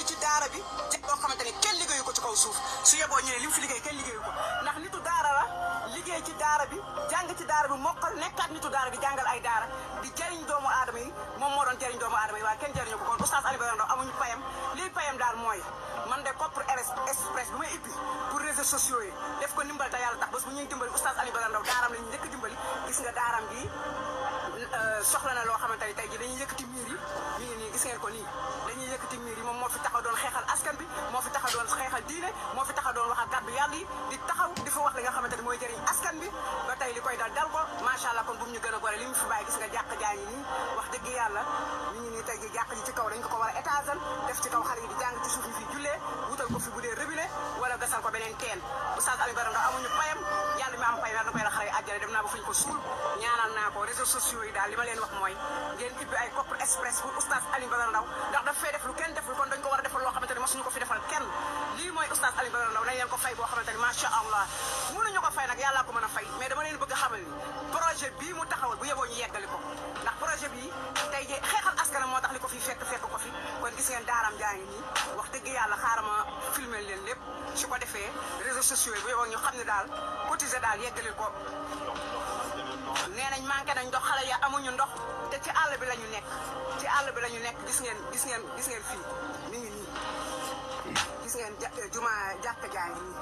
liggéey ci daara bi loo xamante ne kenn liggéeyu ko ci kaw suuf su yeboo ñu ne li mu fi liggéey kenn liggéeyu ko ndax nitu daara la liggéey ci daara bi jàng ci daara bi mokkal nekkaat nitu daara bi jàngal ay daara di jëriñ doomu aadama yi moom moo doon jëriñ doomu aadama yi waaye kenn jëriñu ko kon oustaz Alioune Badara Ndao amuñu payam lii payam daal mooy man de Kopr Express bi may ibbi pour réseaux sociaux yi def ko ndimbal te yàlla tax bés bu ñuy dimbali oustaz Alioune Badara Ndao daaram la ñu njëkk dimbali gis nga daaram bi soxla na loo xamante ni tey ji dañuy yëkkati miir yi mi ngi nii gis ngeen ko nii dañuy yëkkati miir yi moom moo fi taxaw doon xeexal askan bi moo fi taxaw doon xeexal diine moo fi taxaw doon wax ak gàddu yàlla yi di taxaw di fa wax li nga xamante ni mooy jëriñ askan bi ba tey li koy dal dal ko macha allah kon bu mu ñu gën a gore li mu fi bàyyi gis nga jàkk jaa ngi nii wax dëgg yàlla mi ngi nii tey ji jàkk ji ci kaw dañ ko war a étager def ci kaw xale yi di jàng ci suuf yi fi jullee wutal ko fi bu dee robinet wala gasal ko beneen teen oustaz Alioune Badara Ndao amuñu payam yàlla mi am payam yàlla na koy la xale yi àjjale dem naa ba fuñ ko suul ñaanal naa ko réseaux sociaux yi daal li ma leen wax mooy ngeen ibbi ay Kopr Express pour oustaz Alioune Badara Ndao ndax daf fee def lu kenn deful kon dañ ko war a defal loo xamante ni mosuñu ko fi defal kenn lii mooy oustaz Alioune Badara Ndao nañ leen ko fay boo xamante ni macha allah mënuñu ko fay nag yàllaa ko mën a fay mais dama leen bëgg a xamal ni projet bii mu taxawal bu yeboo ñu yeggali ko ndax projet bii tey jii xeexal askanam moo tax li ko fi fekk ko fi kon gis ngeen daaram jaa ngi nii wax dëgg yàlla xaaral ma filmer leen lépp su ko defee réseaux sociaux yi bu yeboo ñu xam ne daal cotiser daal yeggali ko nee nañ manqué nañ ndox xale ya amuñu ndox te ci àll bi la ñu nekk ci àll bi la ñu nekk gis ngeen fii mi ngi nii gis ngeen juma jàkka jaa ngi nii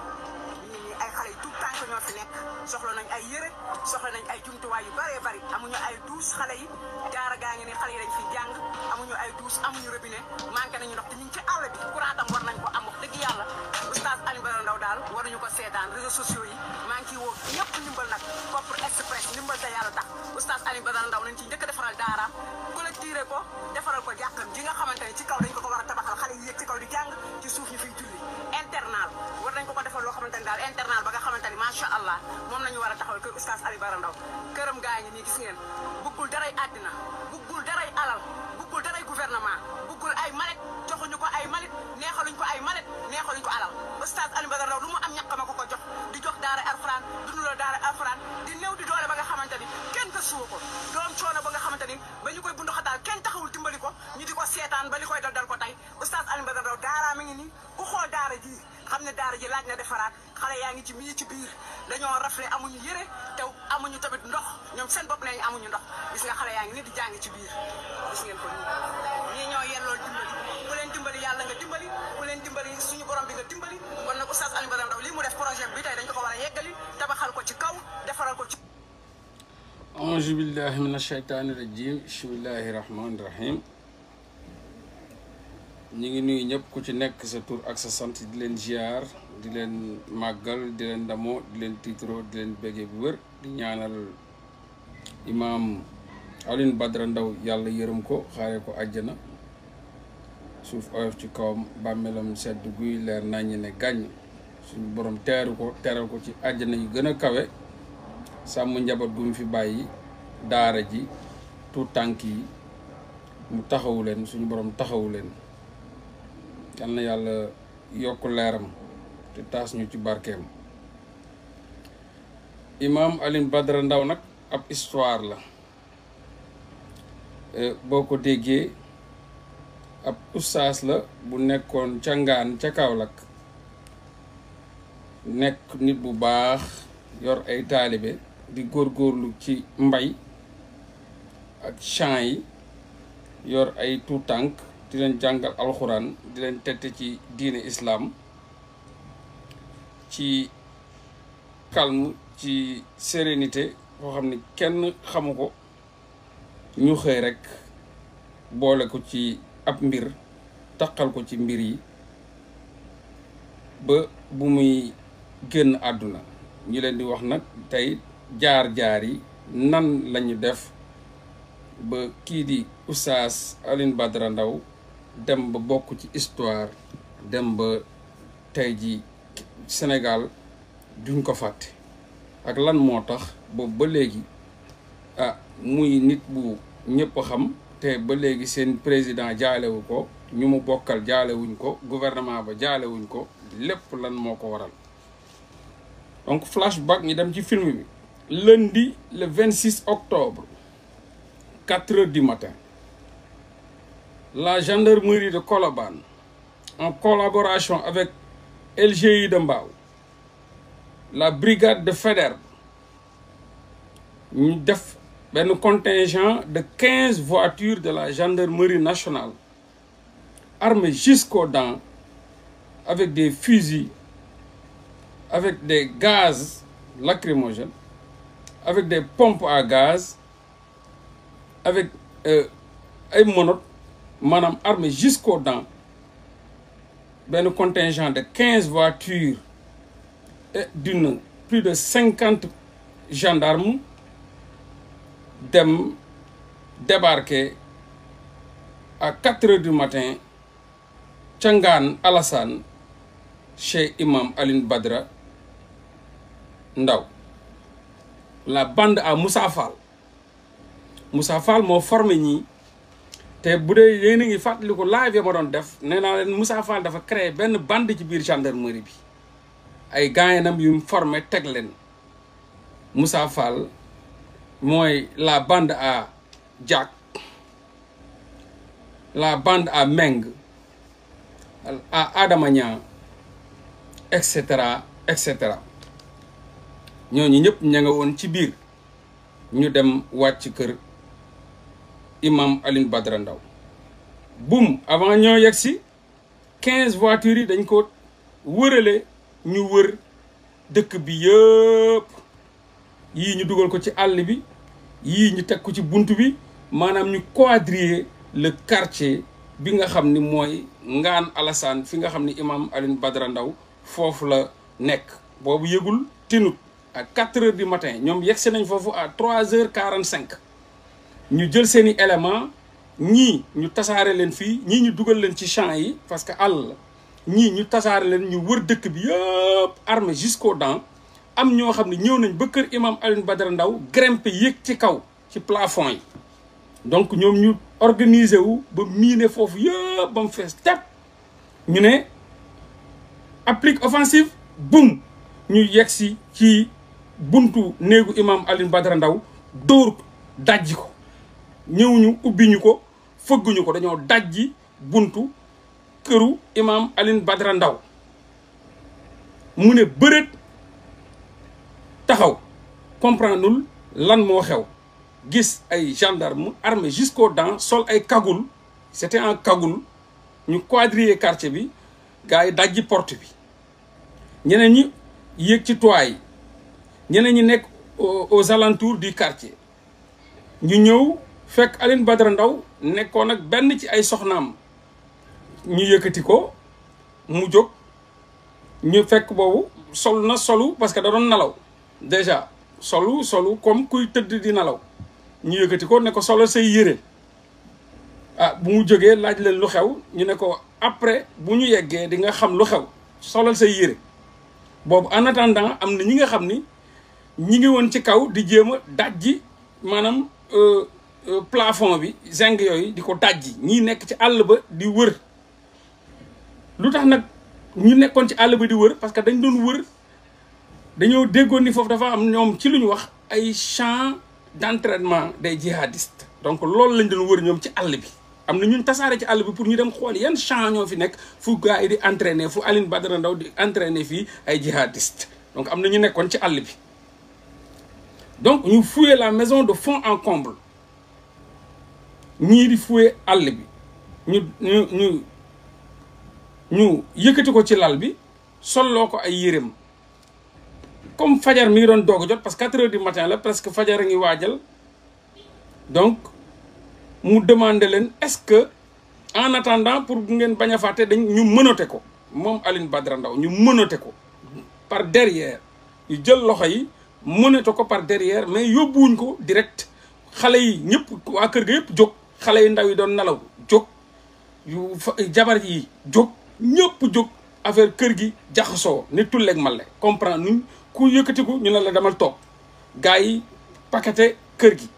mi ngi nii ay xale yu tout tànk ñoo fi nekk soxla nañ ay yére soxla nañ ay jumtuwaay yu bëree bëri amuñu ay douche xale yi daara gaa ngi nii xale yi dañ fiy jàng amuñu ay douche amuñu robinet manqué nañu ndox te ñu ngi ci àll bi courant tam war nañ ko am wax dëgg yàlla oustaz Alioune Badara Ndao daal waruñu ko seetaan réseaux sociaux yi maa ngi ciy woo ñëpp ndimbal nag Kopr Express ndimbal te yàlla tax oustaz Alioune Badara Ndao nañ ci njëkk a defaral daaraam collecté ko defaral ko jàkkam ji nga xamante ne ci kaw dañ ko war a tabaxal xale yi yéeg ci kaw di jàng ci suuf ñu fiy julli internal war nañ ko defal loo xamante ni daal internal ba nga xamante ni macha allah moom nañu war a taxawal kër oustaz Alioune Badara Ndao këram gaa ngi nii gis ngeen buggul daray àddina buggul daray alal buggul daray gouvernement buggul ay malet joxuñu ko ay malet neexaluñ ko ay malet neexaluñ ko alal oustaz Alioune Badara Ndao lu mu am ñàkkama ko jox di jox daara alxuraan dunduloo daara alxuraan di néew di doole ba nga xamante ni kenn gëstuwu ko doom coono ba nga xamante ni ba ñu koy bundu xataal kenn taxawul dimbali ko ñu di ko seetaan ba li koy dal ko tey oustaz Alioune Badara Ndao daara mi ngi nii ku xool daara ji xam ne daara ji laaj na defaraat xale yaa ngi ci mii ci biir dañoo rafle amuñu yëre te amuñu tamit ndox ñoom seen bopp nañu amuñu ndox gis nga xale yaa ngi nii di jàng ci biir gis ngeen ko nii ñoo yellool dimbali ku leen dimbali yàlla nga dimbali ku leen dimbali suñu borom bi nga dimbali kon nag oustaz Alioune Badara Ndao lii mu def projet bi tey dañ ko war a yeggali tabaxal ko ci kaw defaral ko ci auzu billahi min asheytaani rajim bismillahi rahmaani rahim ñi ngi nuyu ñëpp ku ci nekk sa tur ak sa sant di leen ziar di leen màggal di leen ndamoo di leen tiitro di leen béggee bu wér di ñaanal imaam Alioune Badara Ndao yàlla yërëm ko xaare ko àjjana suuf oyof ci kawam bàmmeelam sedd guy leer naññi ne gàññ suñu borom teeru ko teral ko ci àjjana yu gën a kawe sàmm njaboot gu mu fi bàyyi daara ji tuut tànk yi mu taxawu leen suñu borom taxawu leen yal na yàlla yokk leeram te taas ñu ci barkeem imaam Alioune Badara Ndao nag ab histoire la boo ko déggee ab ustaas la bu nekkoon ca Ngaan ca Kaolack nekk nit bu baax yor ay taalibe di góorgóorlu ci mbay ak champs yi yor ay tuutànk di leen jàngal alxuraan di leen tette ci diine islam ci calme ci sérénité foo xam ni kenn xamu ko ñu xëy rekk boole ko ci ab mbir taqal ko ci mbir yi ba bu muy génn àdduna ñu leen di wax nag tey jaar-jaar yi nan lañu def ba kii di oustaz Alioune Badara Ndao dem ba bokk ci histoire dem ba tey ji Sénégal duñ ko fàtte ak lan moo tax boobu ba léegi muy nit bu ñëpp xam te ba léegi seen président jaalewu ko ñu mu bokkal jaalewuñ ko gouvernement ba jaalewuñ ko lépp lan moo ko waral donc flashback ñu dem ci film bi lundi le 26 octobre 4 heures du matin la gendarmerie de Colobane en collaboration avec LGI de Mbao, la brigade de Faidherbe, ñu def benn contingent de 15 voitures de la gendarmerie nationale armées jusqu'aux dents avec des fusils, avec des gaz lacrymogènes, avec des pompes à gaz, avec ay monotes maanaam armées jusqu'aux dents, benn contingent de 15 voitures et d'une plus de 50 gendarmes dem débarquer à 4 heures du matin ca Ngaan Alassane chez Imam Alioune Badara Ndao. La bande à Moussa Fall. Moussa Fall moo formé ñii te bu dee yéen a ngi fàttali ko live ya ma doon def nee naa leen Moussa Fall dafa créé benn bande ci biir gendarmerie bi ay gaañanam yu mu formé teg leen. Moussa Fall mooy la bande à Diak, la bande à Meng, à Adama Niang, et cetera et cetera. ñooñu ñëpp ña nga woon ci biir ñu dem wàcc kër Imam Alioune Badara Ndao. Boum, avant ñoo yegg si 15 voitures yi dañ ko wërale ñu wër dëkk bi yëpp. yii ñu dugal ko ci àll bi yii ñu teg ko ci bunt bi maanaam ñu quadriller le quartier bi nga xam ni mooy Ngaan Alassane fi nga xam ni Imam Alioune Badara Ndao foofu la nekk. boobu yëgul tinut à 4 heures du matin ñoom yegsi nañ foofu à 3h45 ñu jël seeni élément ñii ñu tasaare leen fii ñii ñu dugal leen ci champs yi parce que àll la ñii ñu tasaare leen ñu wër dëkk bi yëpp armé jusqu'aux dents. am ñoo xam ne ñëw nañ ba kër Imam Alioune Badara Ndao grimper yéeg ci kaw ci plafond yi donc ñoom ñu organiser wu ba miine foofu yëpp ba mu fees tepp ñu ne applique offensive boum ñu yegsi ci buntu néegu Imam Alioune Badara Ndao dóor ko dajji ko ñëw ñu ubbi ñu ko fëgguñu ko dañoo dajji buntu këru Imam Alioune Badara Ndao mu ne bërët taxaw comprendreul lan moo xew gis ay gendarme armés jusqu'aux dents sol ay cagoule c'était en cagoule ñu quadriller quartier bi gars yi dajji porte bi ñeneen ñi yéeg ci toit yi ñeneen ñi nekk aux alentours du quartier ñu ñëw fekk Alioune Badara Ndao nekkoon ak benn ci ay soxnaam ñu yëkkati ko mu jóg ñu fekk boobu solu parce que da doon nalaw déjà solu comme kuy tëdd di nalaw ñu yëkkati ko ne ko solo say yére bu mu jógee laaj leen lu xew ñu ne ko après bu ñu yeggee di nga xam lu xew solal say yére boobu en attendant am na ñi nga xam ni ñi ngi woon ci kaw di jéem a dajji maanaam plafond bi zinc yooyu di ko dajji ñii nekk ci àll ba di wër lu tax nag ñu nekkoon ci àll ba di wër parce que dañ doon wër dañoo déggoon ni foofu dafa am ñoom ci lu ñu wax ay champs d'entraînement des djihadistes donc loolu lañ doon wër ñoom ci àll bi am na ñun tasaare ci àll bi pour ñu dem xool yan champs ñoo fi nekk fu gars yi di entraîner fu Alioune Badara Ndao di entraîner fii ay djihadistes donc am na ñu nekkoon ci àll bi donc ñu fouiller la maison de fond en comble ñii di fouiller àll bi ñu yëkkati ko ci lal bi solloo ko ay yéreem comme fajar mi ngi doon doog a jot parce que 4 heures du matin la presque fajar a ngi waajal donc mu demandé leen est-ce que en attendant pour ngeen bañ a fàtte dañ ñu menotté ko moom Alioune Badara Ndao ñu menotté ko par derrière ñu jël loxo yi menotté ko par derrière mais yóbbuwuñ ko direct xale yi ñëpp waa kër ga yëpp jóg xale yu ndaw yi doon nelaw jóg yu jabar yi jóg ñëpp jóg affaire kër gi jaxasoo ni tulleeg male comprendre nuñ ku yëkkatiku ñu ne la demal toog gars yi paqueté kër gi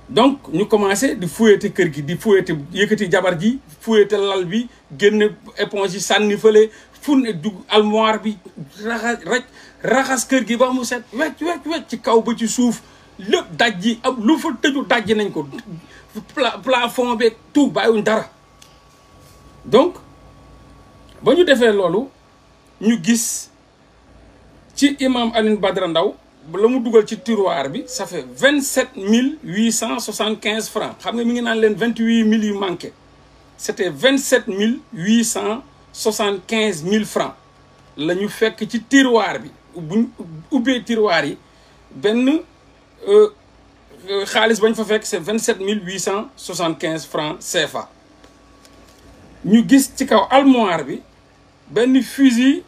donc ñu commencé di fouetté kër gi di fouetté yëkkati jabar ji fouetté lal bi génn éponge yi sànni fële fu ne dugg armoire bi raxas kër gi ba mu set wecc ci kaw ba ci suuf lépp daj ji ab lu fa tëju dajji nañ ko plafond beeg tout bàyyiwuñ dara donc ba ñu defee loolu ñu gis ci imam Alioune Badara Ndao la mu dugal ci tiroir bi ça fait 27 875 francs xam nga mi ngi naan leen 28 000 yu manqué c'était 27 875 000 francs la ñu fekk ci tiroir bi buñ ubbee tiroir yi benn xaalis bañ fa fekk c'est 27 875 francs CFA. ñu gis ci kaw armoire bi benn fusil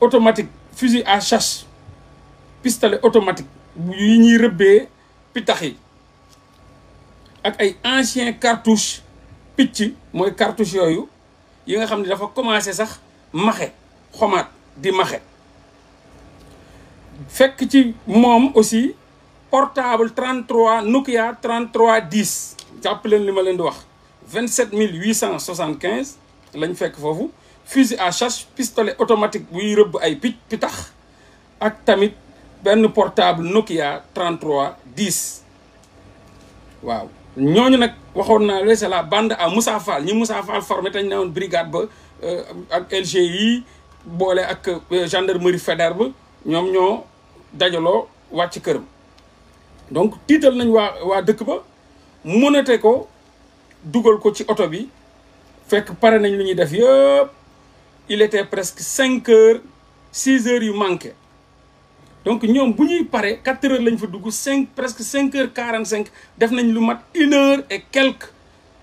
automatique fusil à chasse pistolet automatique yi ñuy rëbbee pitax yi ak ay ancien cartouche picc mooy cartouche yooyu yi nga xam ne dafa commencé sax maxe xomaat di maxe. fekk ci moom aussi portable 33 Nokia 3310 jàpp leen li ma leen di wax 27 875 lañ fekk foofu fusil à chasse pistolet automatique buy rëbb ay pitax ak tamit benn portable Nokia 3310 waaw ñooñu nag waxoon naa la c'est la bande à Moussa Fall ñi Moussa Fall formé tañ ne woon brigade ba ak LGI boole ak gendarmerie fédérale ba ñoom ñoo dajaloo wàcc këram donc tiital nañ waa dëkk ba mënate ko dugal ko ci oto bi fekk pare nañ lu ñuy def yëpp il était presque 5 heures 6 heures yu manqué donc ñoom bu ñuy pare 4 heures lañ fa dugg presque 5 heures 45 def nañ lu mat 1 heure et quelques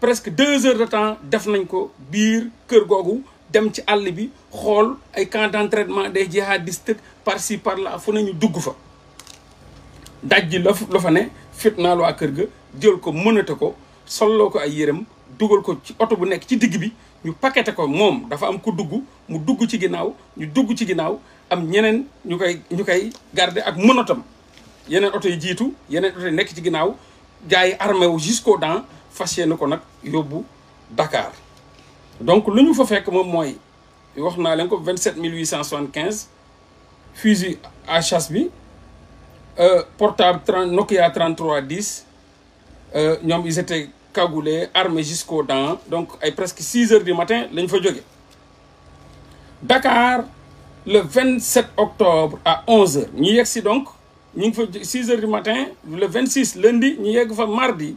presque 2 heures de temps def nañ ko biir kër googu dem ci àll bi xool ay camp d'entraînement des djihadistes par-ci par-là fu nañu dugg fa dajji la fa ne fitnaal waa kër ga jël ko mënate ko solloo ko ay yërëm dugal ko ci oto bu nekk ci digg bi ñu paqueté ko moom dafa am ku dugg mu dugg ci ginnaaw ñu dugg ci ginnaaw am ñeneen ñu koy garder ak mënatam yeneen oto yi jiitu yeneen oto yi nekk ci ginnaaw gars yi armé wu jusqu'aux dents fas yéene ko nag yóbbu Dakar donc lu ñu fa fekk moom mooy wax naa leen ko 27 875 fusil à chasse bi portable Nokia 3310 ñoom ils étaient cagoulés armés jusqu'aux dents donc ay presque 6 heures du matin lañ fa jóge Dakar le 27 octobre à 11 heures ñu yegg si donc ñu ngi fa 6 heures du matin le 26 lundi ñu yegg fa mardi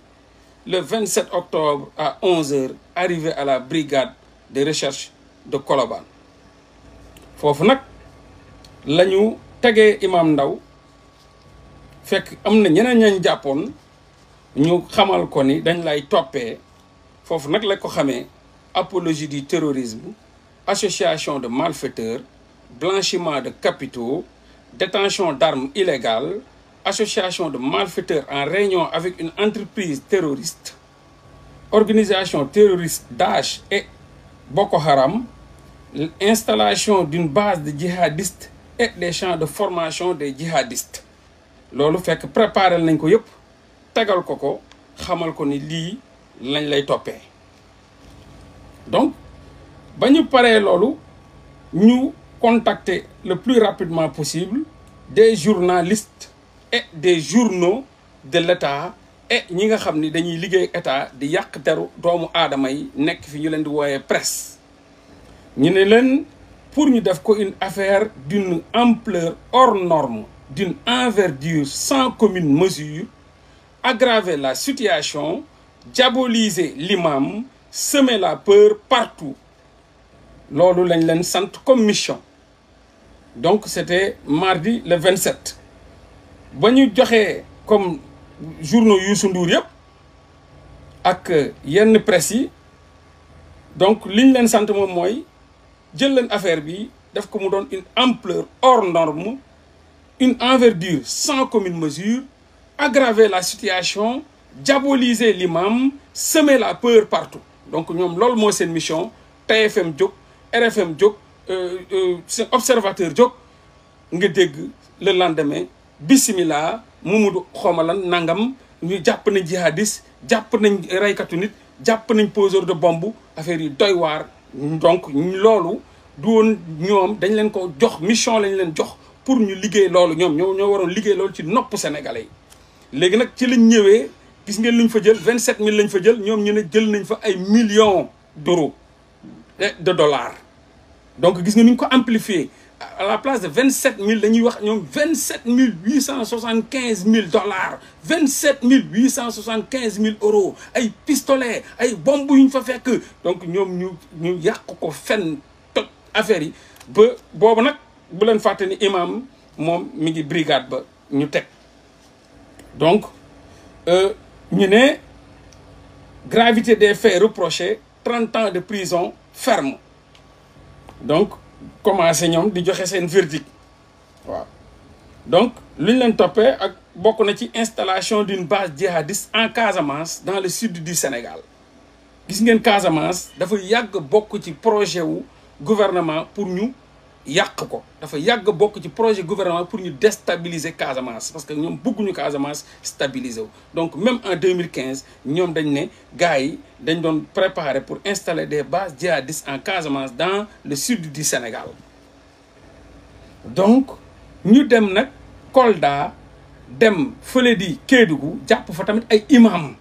le 27 octobre à 11 heures arrivé à la brigade de recherche de Colobane foofu nag la ñu tegee imam Ndao fekk am na ñeneen ñañ jàppoon ñu xamal ko ni dañ lay toppee foofu nag la ko xamee apologie du terrorisme association de malfaiteurs blanchiment de capitaux détention d'armes illégales association de malfaiteurs en réunion avec une entreprise terroriste organisation terroriste Daesh et Boko Haram installation d'une base de djihadistes et des champs de formation des djihadistes loolu fekk préparé nañ ko yëpp tegal ko xamal ko ni lii lañ lay toppee donc ba ñu paree loolu ñu contacter le plus rapidement possible des journalistes et des journaux de l'État et ñi nga xam ni dañuy liggéey état di yàq deru doomu aadama yi nekk fi ñu leen di wooyee presse ñu ne leen pour ñu def ko une affaire d'une ampleur hors norme d'une envergure sans commune mesure, aggraver la situation, diaboliser l'imam, semer la peur partout. Loolu lañ leen sant comme mission. Donc c'était mardi le 27. ba ñu joxee comme journaux Youssou Ndour yëpp ak yenn presse yi donc liñ leen sant moom mooy jël leen affaire bi def ko mu doon une ampleur hors norme, une envergure sans commune mesure, aggraver la situation, diaboliser l'imam, semer la peur partout. Donc ñoom loolu mooy seen mission. TFM jóg RFM jóg seen observateur jóg nga dégg le lendemain bismillah Mamadou xomalan nangam ñu jàpp nañ jihadiste jàpp nañ raykatu nit jàpp nañ poseur de bombe affaire yi doy waar. Donc loolu du woon ñoom dañ leen ko jox mission lañ leen jox pour ñu liggéey loolu ñoom ñoo waroon liggéey loolu ci nopp sénégalais yi léegi nag ci lañ ñëwee gis ngeen luñ fa jël 27000 lañ fa jël ñoom ñu ne jël nañ fa ay millions d'euros de dollars donc gis nga ni ñu ko amplifier à la place de 27000 dañuy wax ñoom 27875 dollars 27875 euros ay pistolet ay bombe yu ñu fa fekk donc ñoom ñu yàq ko fenn toj affaire yi ba boobu nag bu leen fàtte ni imam moom mi ngi brigade ba ñu teg donc ñu ne gravité des faits reprochés 30 ans de prison ferme donc commencé ñoom di joxe seen verdict waaw donc lu ñu leen toppee ak bokk na ci installation d'une base djihadiste en Casamance dans le sud du Sénégal gis ngeen Casamance dafa yàgg bokk ci projet wu gouvernement pour ñu yàq ko dafa yàgg bokk ci projet gouvernement pour ñu déstabiliser Casamance parce que ñoom bëgguñu Casamance stabiliser wu donc même en 2015 ñoom dañ ne gars yi dañ doon préparer pour installer des bases djihadistes en Casamance dans le sud du Sénégal donc ñu dem nag Kolda dem fële di Kédougou jàpp fa tamit ay imam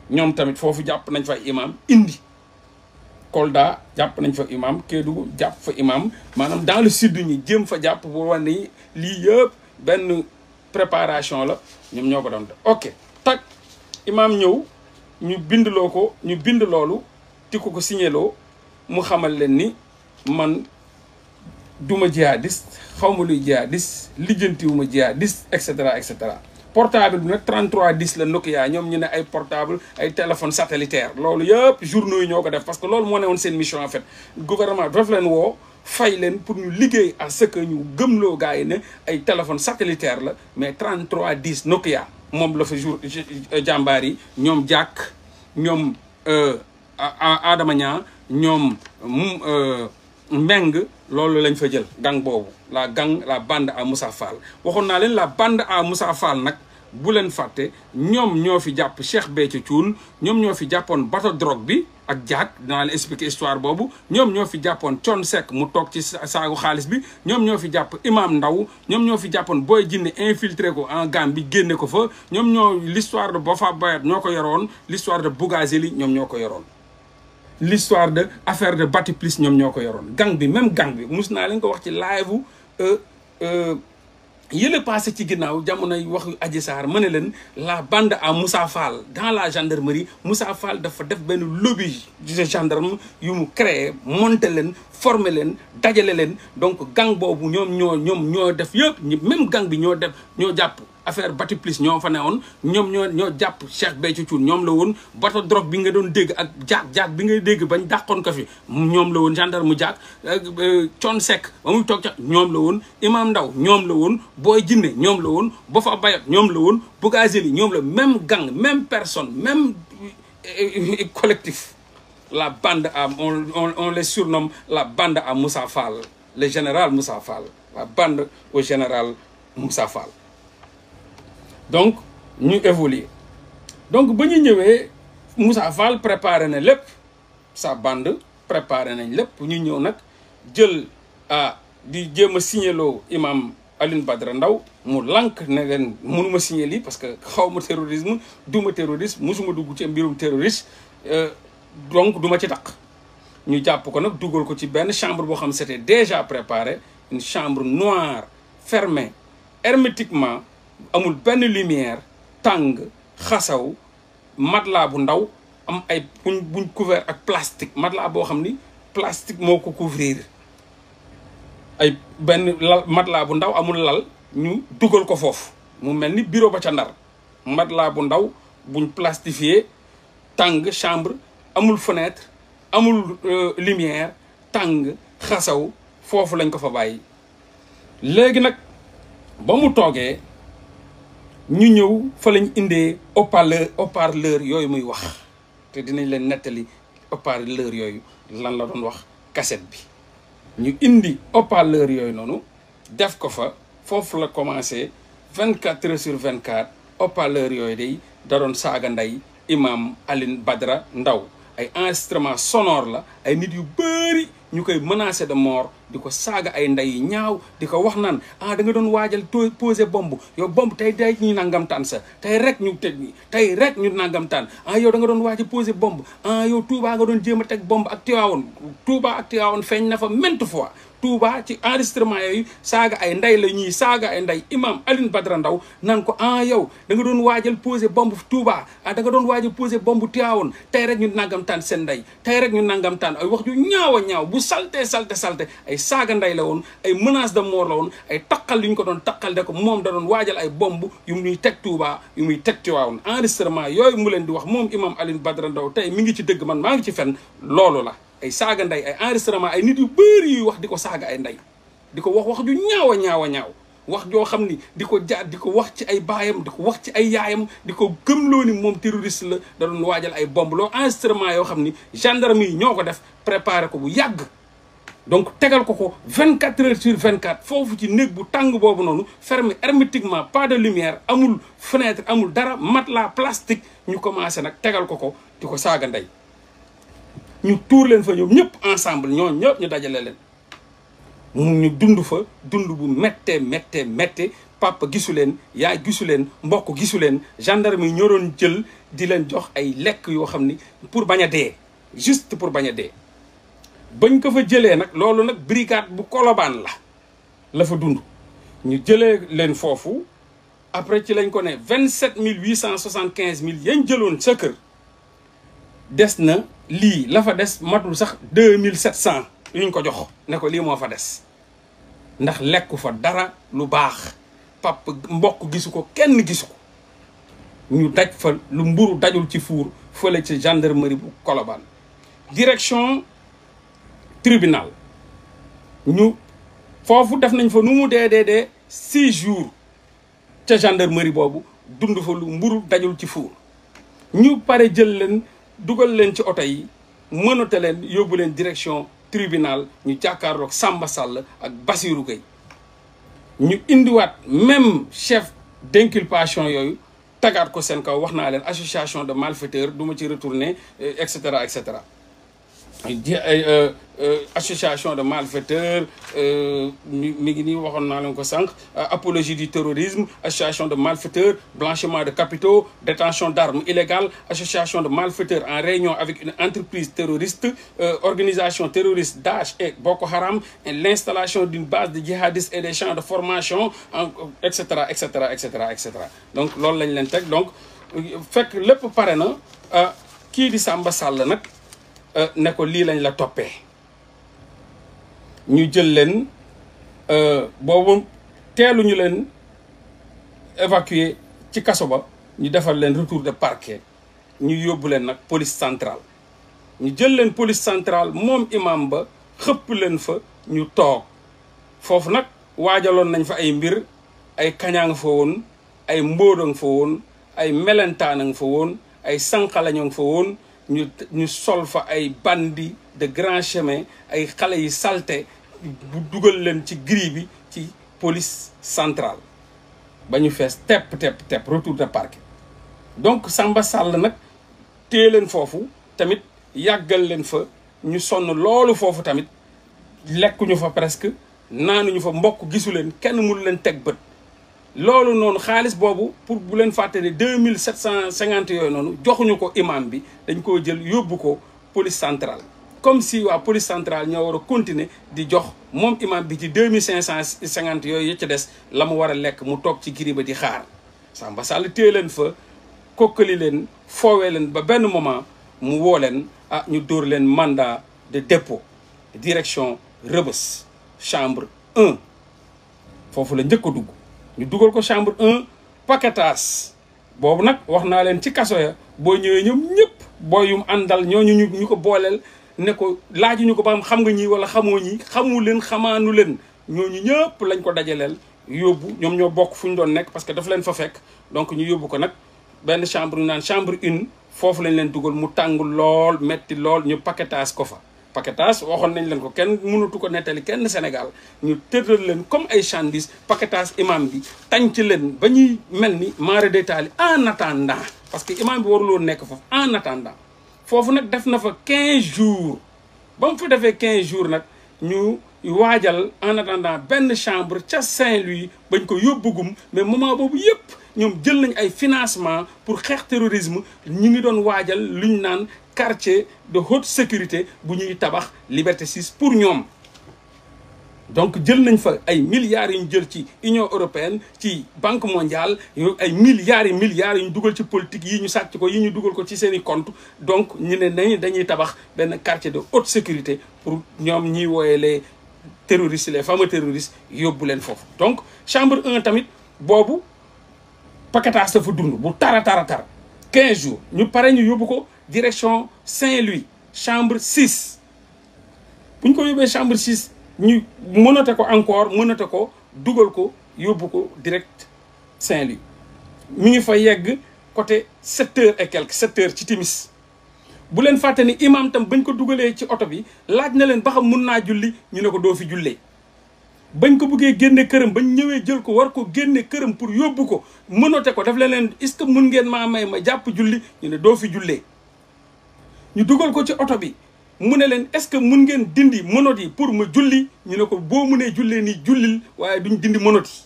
ñoom tamit foofu jàpp nañ fa ay imam indi Kolda jàpp nañ fa imam Kédougou jàpp fa imam maanaam dans le sud ñi jéem fa jàpp bu wane ni lii yëpp benn préparation la ñoom ñoo ko doon def ok tak imam ñëw ñu bindloo ko ñu bind loolu ti ko signéloo mu xamal leen ni man duma jihadiste xawma luy jihadiste lijjantiwuma jihadiste et cetera et cetera portable bi nag 3310 la Nokia ñoom ñu ne ay portable ay téléphone satellitaire loolu yëpp journaux yi ñoo ko def parce que loolu moo ne woon seen mission en fait gouvernement daf leen woo fay leen pour ñu liggéey à ce que ñu gëmloo gars yi ne ay téléphone satellitaire la mais 3310 Nokia moom la fa jàmbaar yi ñoom jàkk ñoom Adama Niang ñoom Mbeng loolu lañ fa jël gang boobu la bande à Moussa Fall waxoon naa leen la bande à Moussa Fall nag bu leen fàtte ñoom ñoo fi jàpp Cheikh Béthio Thioune ñoom ñoo fi jàppoon bateau drogue bi ak jaag dinaa leen expliquer histoire boobu ñoom ñoo fi jàppoon Thione Seck mu toog ci saagu xaalis bi ñoom ñoo fi jàpp Imam Ndaw ñoom ñoo fi jàppoon Boy Djiné infiltré ko en Gambie génne ko fa ñoom ñoo l'histoire de Boffa Bayotte ñoo ko yoroon l'histoire de Bougazelli ñoom ñoo ko yoroon l'histoire de affaire de Batiplice ñoom ñoo ko yoroon gang bi même gang bi mus naa leen ko wax ci live yële passé ci ginnaaw jamonoy waxu Adji Sarr ma ne leen la bande à Moussa Fall dans la gendarmerie Moussa Fall dafa def benn lobby de gendarme yu mu créé monté leen formé leen dajale leen donc gang boobu ñoom ñoo def yëpp même gang bi ñoo jàpp affaire Batiplice ñoo fa ne woon ñoom ñoo jàpp Cheikh Béthio Thioune ñoom la woon bateau drogue bi nga doon dégg ak jaag bi ngay dégg bañ dàqoon ko fi ñoom la woon gendarme jaag Thione Seck ba muy toog ca ñoom la woon Imam Ndaw ñoom la woon Boy Djiné ñoom la woon Boffa Bayotte ñoom la woon Bougazelli ñoom la même gang même personne même collectif la bande à on les surnomme la bande à Moussa Fall le général Moussa Fall la bande au général Moussa Fall donc ñu évoluer donc ba ñu ñëwee Moussa Fall préparé na lépp sa bande préparé nañ lépp ñu ñëw nag jël di jéem a signéloo imam Alioune Badara Ndao mu lànk ne leen mënuma signé lii parce que xawma terrorisme duma terroriste musuma dugg ci mbirum terroriste donc duma ci taq ñu jàpp ko nag dugal ko ci benn chambre boo xam c'était déjà préparé une chambre noire fermée hermétiquement amul benn lumière tàng xasaw matelas bu ndaw am ay buñ couvert ak plastique matelas boo xam ni plastique moo ko couvrir ay benn lal matelas bu ndaw amul lal ñu dugal ko foofu mu mel ni bureau ba ca Ndar matelas bu ndaw buñ plastifié tàng chambre amul fenêtre amul lumière tàng xasaw foofu lañ ko fa bàyyi léegi nag ba mu toogee ñu ñëw fa lañ indee haut-parleur yooyu muy wax te dinañ leen nettali haut-parleur yooyu lan la doon wax cassette bi ñu indi haut-parleur yooyu noonu def ko fa foofu la commencé 24 heures sur 24 haut-parleur yooyu day da doon saaga ndey imam Alioune Badara Ndao ay enregistrement sonore la ay nit yu bëri ñu koy menacé de mort di ko saaga ay ndey yu ñaaw di ko wax naan da nga doon waajal posé bombe yow bombe tey ñu nangamtaan sa tey rek ñu teg tey rek ñu nangamtaan yow da nga doon waajal posé bombe yow Touba nga doon jéem a teg bombe ak Tivaouane Touba ak Tivaouane feeñ na fa maintes fois Touba ci enregistrement yooyu saaga ay ndey la ñuy saaga ay ndey imam Alioune Badara Ndao naan ko yow da nga doon waajal posé bombe Touba da nga doon waajal posé bombe Tivaouane tey rek ñu nangamtaan seen ndey tey rek ñu nangamtaan ay wax ju ñaaw a ñaaw bu salte ay saaga ndey la woon ay menace de mort la woon ay taqal yu ñu ko doon taqal de ko moom da doon waajal ay bombe yu muy teg Touba yu muy teg Tivaouane enregistrement yooyu mu leen di wax moom imam Alioune Badara Ndao tey mi ngi ci dëgg man maa ngi ci fen loolu la ay saaga ndey ay enregistrement ay nit yu bëri yuy wax di ko saaga ay ndey di ko wax ju ñaaw a ñaaw wax joo xam ni di ko di ko wax ci ay baayam di ko wax ci ay yaayam di ko gëmloo ni moom terroriste la da doon waajal ay bombe loo enregistrement yoo xam ni gendarme yi ñoo ko def préparé ko bu yàgg donc tegal ko 24 heures sur 24 foofu ci néeg bu tàng boobu noonu fermé hermétiquement pas de lumière amul fenêtre amul dara matelas plastique ñu commencé nag tegal ko di ko saaga ndey ñu tuur leen fa ñoom ñëpp ensemble ñoom ñëpp ñu dajale leen ñu dund fa dund bu méttee papa gisu leen yaay gisu leen mbokk gisu leen gendarme yi ñoo doon jël di leen jox ay lekk yoo xam ni pour bañ a dee juste pour bañ a dee bañ ko fa jëlee nag loolu nag brigade bu Colobane la fa dund ñu jëlee leen foofu après ci lañ ko ne 27 875 yañ jëloon sa kër des na lii la fa des matul sax 2700 yuñ ko jox ne ko lii moo fa des ndax lekku fa dara lu baax papa mbokk gisu ko kenn gisu ko ñu daj fa lu mburu dajul ci fuur fële ci gendarmerie bu Colobane direction tribunal ñu foofu def nañ fa nu mu dee 6 jours ca gendarmerie boobu dund fa lu mburu dajul ci fuur ñu pare jël leen dugal leen ci oto yi mënate leen yóbbu leen direction tribunal ñu jàkkaarloog Samba Sall ak Bassirou Gueye ñu indiwaat même chef d'inculpation yooyu tagaat ko seen kaw wax naa leen association de malfaiteurs du ma ci retourner et cetera et cetera association de malfaiteurs mi ngi nii waxoon naa leen ko sànq apologie du terrorisme association de malfaiteurs blanchiment de capitaux détention d'armes illégales association de malfaiteurs en réunion avec une entreprise terroriste organisation terroriste Daesh et Boko Haram et l'installation d'une base de djihadistes et des champs de formation et cetera et cetera et cetera et cetera donc loolu lañ leen teg donc fekk lépp pare na kii di Samba Sall nag ne ko lii lañ la toppee ñu jël leen boobu teeluñu leen évacuer ci kaso ba ñu defal leen retour de parquet ñu yóbbu leen nag police centrale ñu jël leen police centrale moom imam ba xëpp leen fa ñu toog foofu nag waajaloon nañ fa ay mbir ay kañaa nga fa woon ay mbóoda nga fa woon ay melentaan nga fa woon ay sànqalaño nga fa woon ñu sol fa ay bandits de grand chemin ay xale yi salte bu dugal leen ci grille bi ci police centrale ba ñu fees tepp retour de parquet donc Samba Sall nag téye leen foofu tamit yàggal leen fa ñu sonn loolu foofu tamit lekkuñu fa presque naanuñu fa mbokk gisu leen kenn mënu leen teg bët loolu noonu xaalis boobu pour bu leen fàtte ne 2750 yooyu noonu joxuñu ko imam bi dañ koo jël yóbbu ko police centrale comme si waa police centrale ñoo war a continuer di jox moom imam bi ci 2550 yooyu ya ca des la mu war a lekk mu toog ci giri ba di xaar Samba Sall téye leen fa kokkali leen foowee leen ba benn moment mu woo leen ñu dóor leen mandat de dépôt direction Rebeuss chambre 1 foofu la njëkk a dugg ñu dugal ko chambre 1 paquetage boobu nag wax naa leen ci kaso ya boo ñëwee ñoom ñëpp booy yum àndal ñooñu ñu ko booleel ne ko laajuñu ko ba xam nga ñii wala xamoo ñi xamu leen xamaanu leen ñooñu ñëpp lañ ko dajaleel yóbbu ñoom ñoo bokk fu ñu doon nekk parce que daf leen fa fekk donc ñu yóbbu ko nag benn chambre ñu naan chambre 1 foofu lañ leen dugal mu tàng lool metti lool ñu paquetage ko fa paquetage waxoon nañ leen ko kenn mënatu ko nettali kenn Sénégal ñu tëral leen comme ay chandis paquetage imam bi tànc leen ba ñuy mel ni mare détaillé en attendant parce que imam bi waruloon nekk foofu en attendant foofu nag def na fa 15 jours ba mu fa defee 15 jours nag ñu waajal en attendant benn chambre ca Saint-Louis bañ ko yóbbugum mais moment boobu yëpp ñoom jël nañ ay financement pour xeex terrorisme ñi ngi doon waajal luñ naan quartier de haute sécurité bu ñuy tabax Liberté 6 pour ñoom. donc jël nañ fa ay milliards yu ñu jël ci Union européenne ci Banque mondiale ay milliards yu ñu dugal ci politique yi ñu sàcc ko yi ñu dugal ko ci seen i compte donc ñu ne dañuy tabax benn quartier de haute sécurité pour ñoom ñiy wooyee les terroristes les fameux terroristes yóbbu leen foofu. donc chambre 1 tamit boobu paquetage dafa dund bu tara 15 jours ñu pare ñu yóbbu ko direction Saint-Louis chambre 6 bu ñu ko yóbbee chambre 6 ñu mënate ko encore mënate ko dugal ko yóbbu ko direct Saint-Louis mi ngi fa yegg côté 7 heures et quelques 7 heures ci timis bu leen fàtte ni imam tam bañ ko dugalee ci oto bi laaj na leen ba xam mun naa julli ñu ne ko doo fi jullee bañ ko buggee génne këram bañ ñëwee jël ko war ko génne këram pour yóbbu ko mënate ko daf leen est-ce que mun ngeen maa may ma jàpp julli ñu ne doo fi jullee ñu dugal ko ci oto bi mu ne leen est-ce que mun ngeen dindi monot yi pour ma julli ñu ne ko boo munee jullee nii jullil waaye duñ dindi monot yi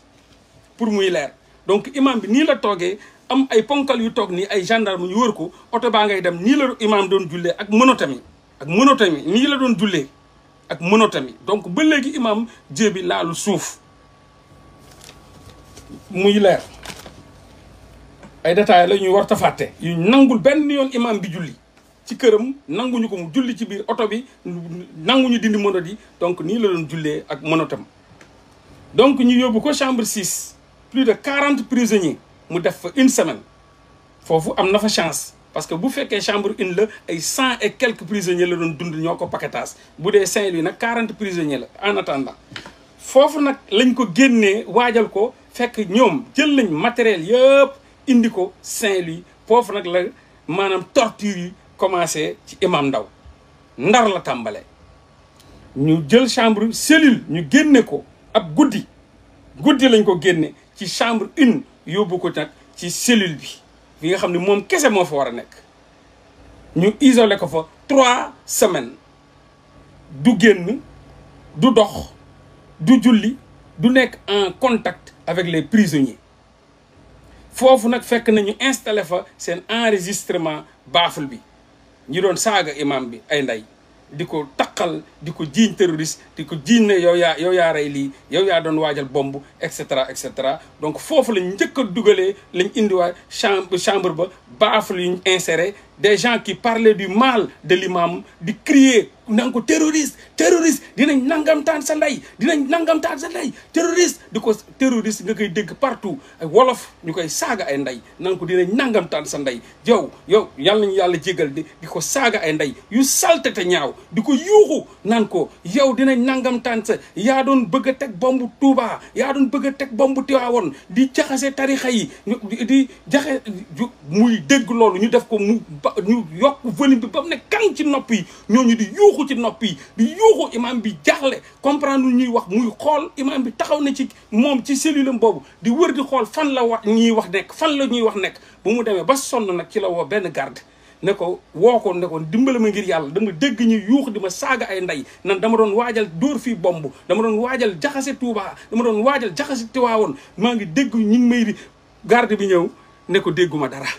pour muy leer donc imam bi nii la toogee am ay ponkal yu toog nii ay gendarme ñu wër ko oto baa ngay dem nii la imam doon jullee ak monotami nii la doon jullee ak monotami donc ba léegi imam jéebi laalu suuf muy leer ay détails la ñuy war ta fàtte yu nangul benn yoon imam bi julli ci këram nanguñu ko mu julli ci biir oto bi nanguñu dindi monot yi donc nii la doon jullee ak monotam donc ñu yóbbu ko chambre 6 plus de 40 prisonniers mu def fa une semaine foofu am na fa chance parce que bu fekkee chambre 1 la ay 100 et quelques prisonniers la doon dund ñoo ko paquetage bu dee Saint-Louis nag 40 prisonniers la en attendant foofu nag lañ ko génnee waajal ko fekk ñoom jël nañ matériel yëpp indi ko Saint-Louis foofu nag la maanaam torture yi commencé ci imam Ndaw Ndar la tàmbale ñu jël chambre cellule ñu génne ko ab guddi lañ ko génne ci chambre 1 yóbbu ko nag ci cellule bi nga xam ne moom kese moo fa war a nekk ñu isolé ko fa 3 semaines du génn du dox du julli du nekk en contact avec les prisonniers foofu nag fekk nañu installé fa seen enregistrement baaful bi ñi doon saaga imam bi ay ndey di ko taqal di ko jiiñ terroriste di ko jiiñ ne yow yaa rey lii yow yaa doon waajal bomb et cetera donc foofu lañ njëkk a dugalee lañ indiwaat chambre ba baaful yuñ inséré des gens qui parlaient du mal de l'imam di crier nanga ko terroriste dinañ nangamtaan sa ndey terroriste di ko terroriste nga koy dégg partout ay wolof ñu koy saaga ay ndey nanga ko dinañ nangamtaan sa ndey yow yàlla nañu yàlla jégal di ko saaga ay ndey yu salte te ñaaw di ko yuuxu naan ko yow dinañ nangamtaan sa yaa doon bëgg a teg bombu Touba yaa doon bëgg a teg bombu Tiwaawoon di jaxase tarixa yi di jaxe muy dégg loolu ñu def ko ñu yokk volume bi ba mu ne kan ci nopp yi ñooñu di yuuxu ci nopp yi di yuuxu imam bi jaaxle comprendre lu ñuy wax muy xool imam bi taxaw na ci moom ci cellule am boobu di wër di xool fan la ñuy wax nekk bu mu demee ba sonn nag ci la woo benn garde ne ko woo ko ne ko dimbale ma ngir yàlla dama dégg ñu yuux di ma saaga ay ndey nan dama doon waajal dóor fii bomb dama doon waajal jaxase Touba dama doon waajal jaxase Tiwaawoon maa ngi dégg ñu ngi may garde bi ñëw ne ko dégguma dara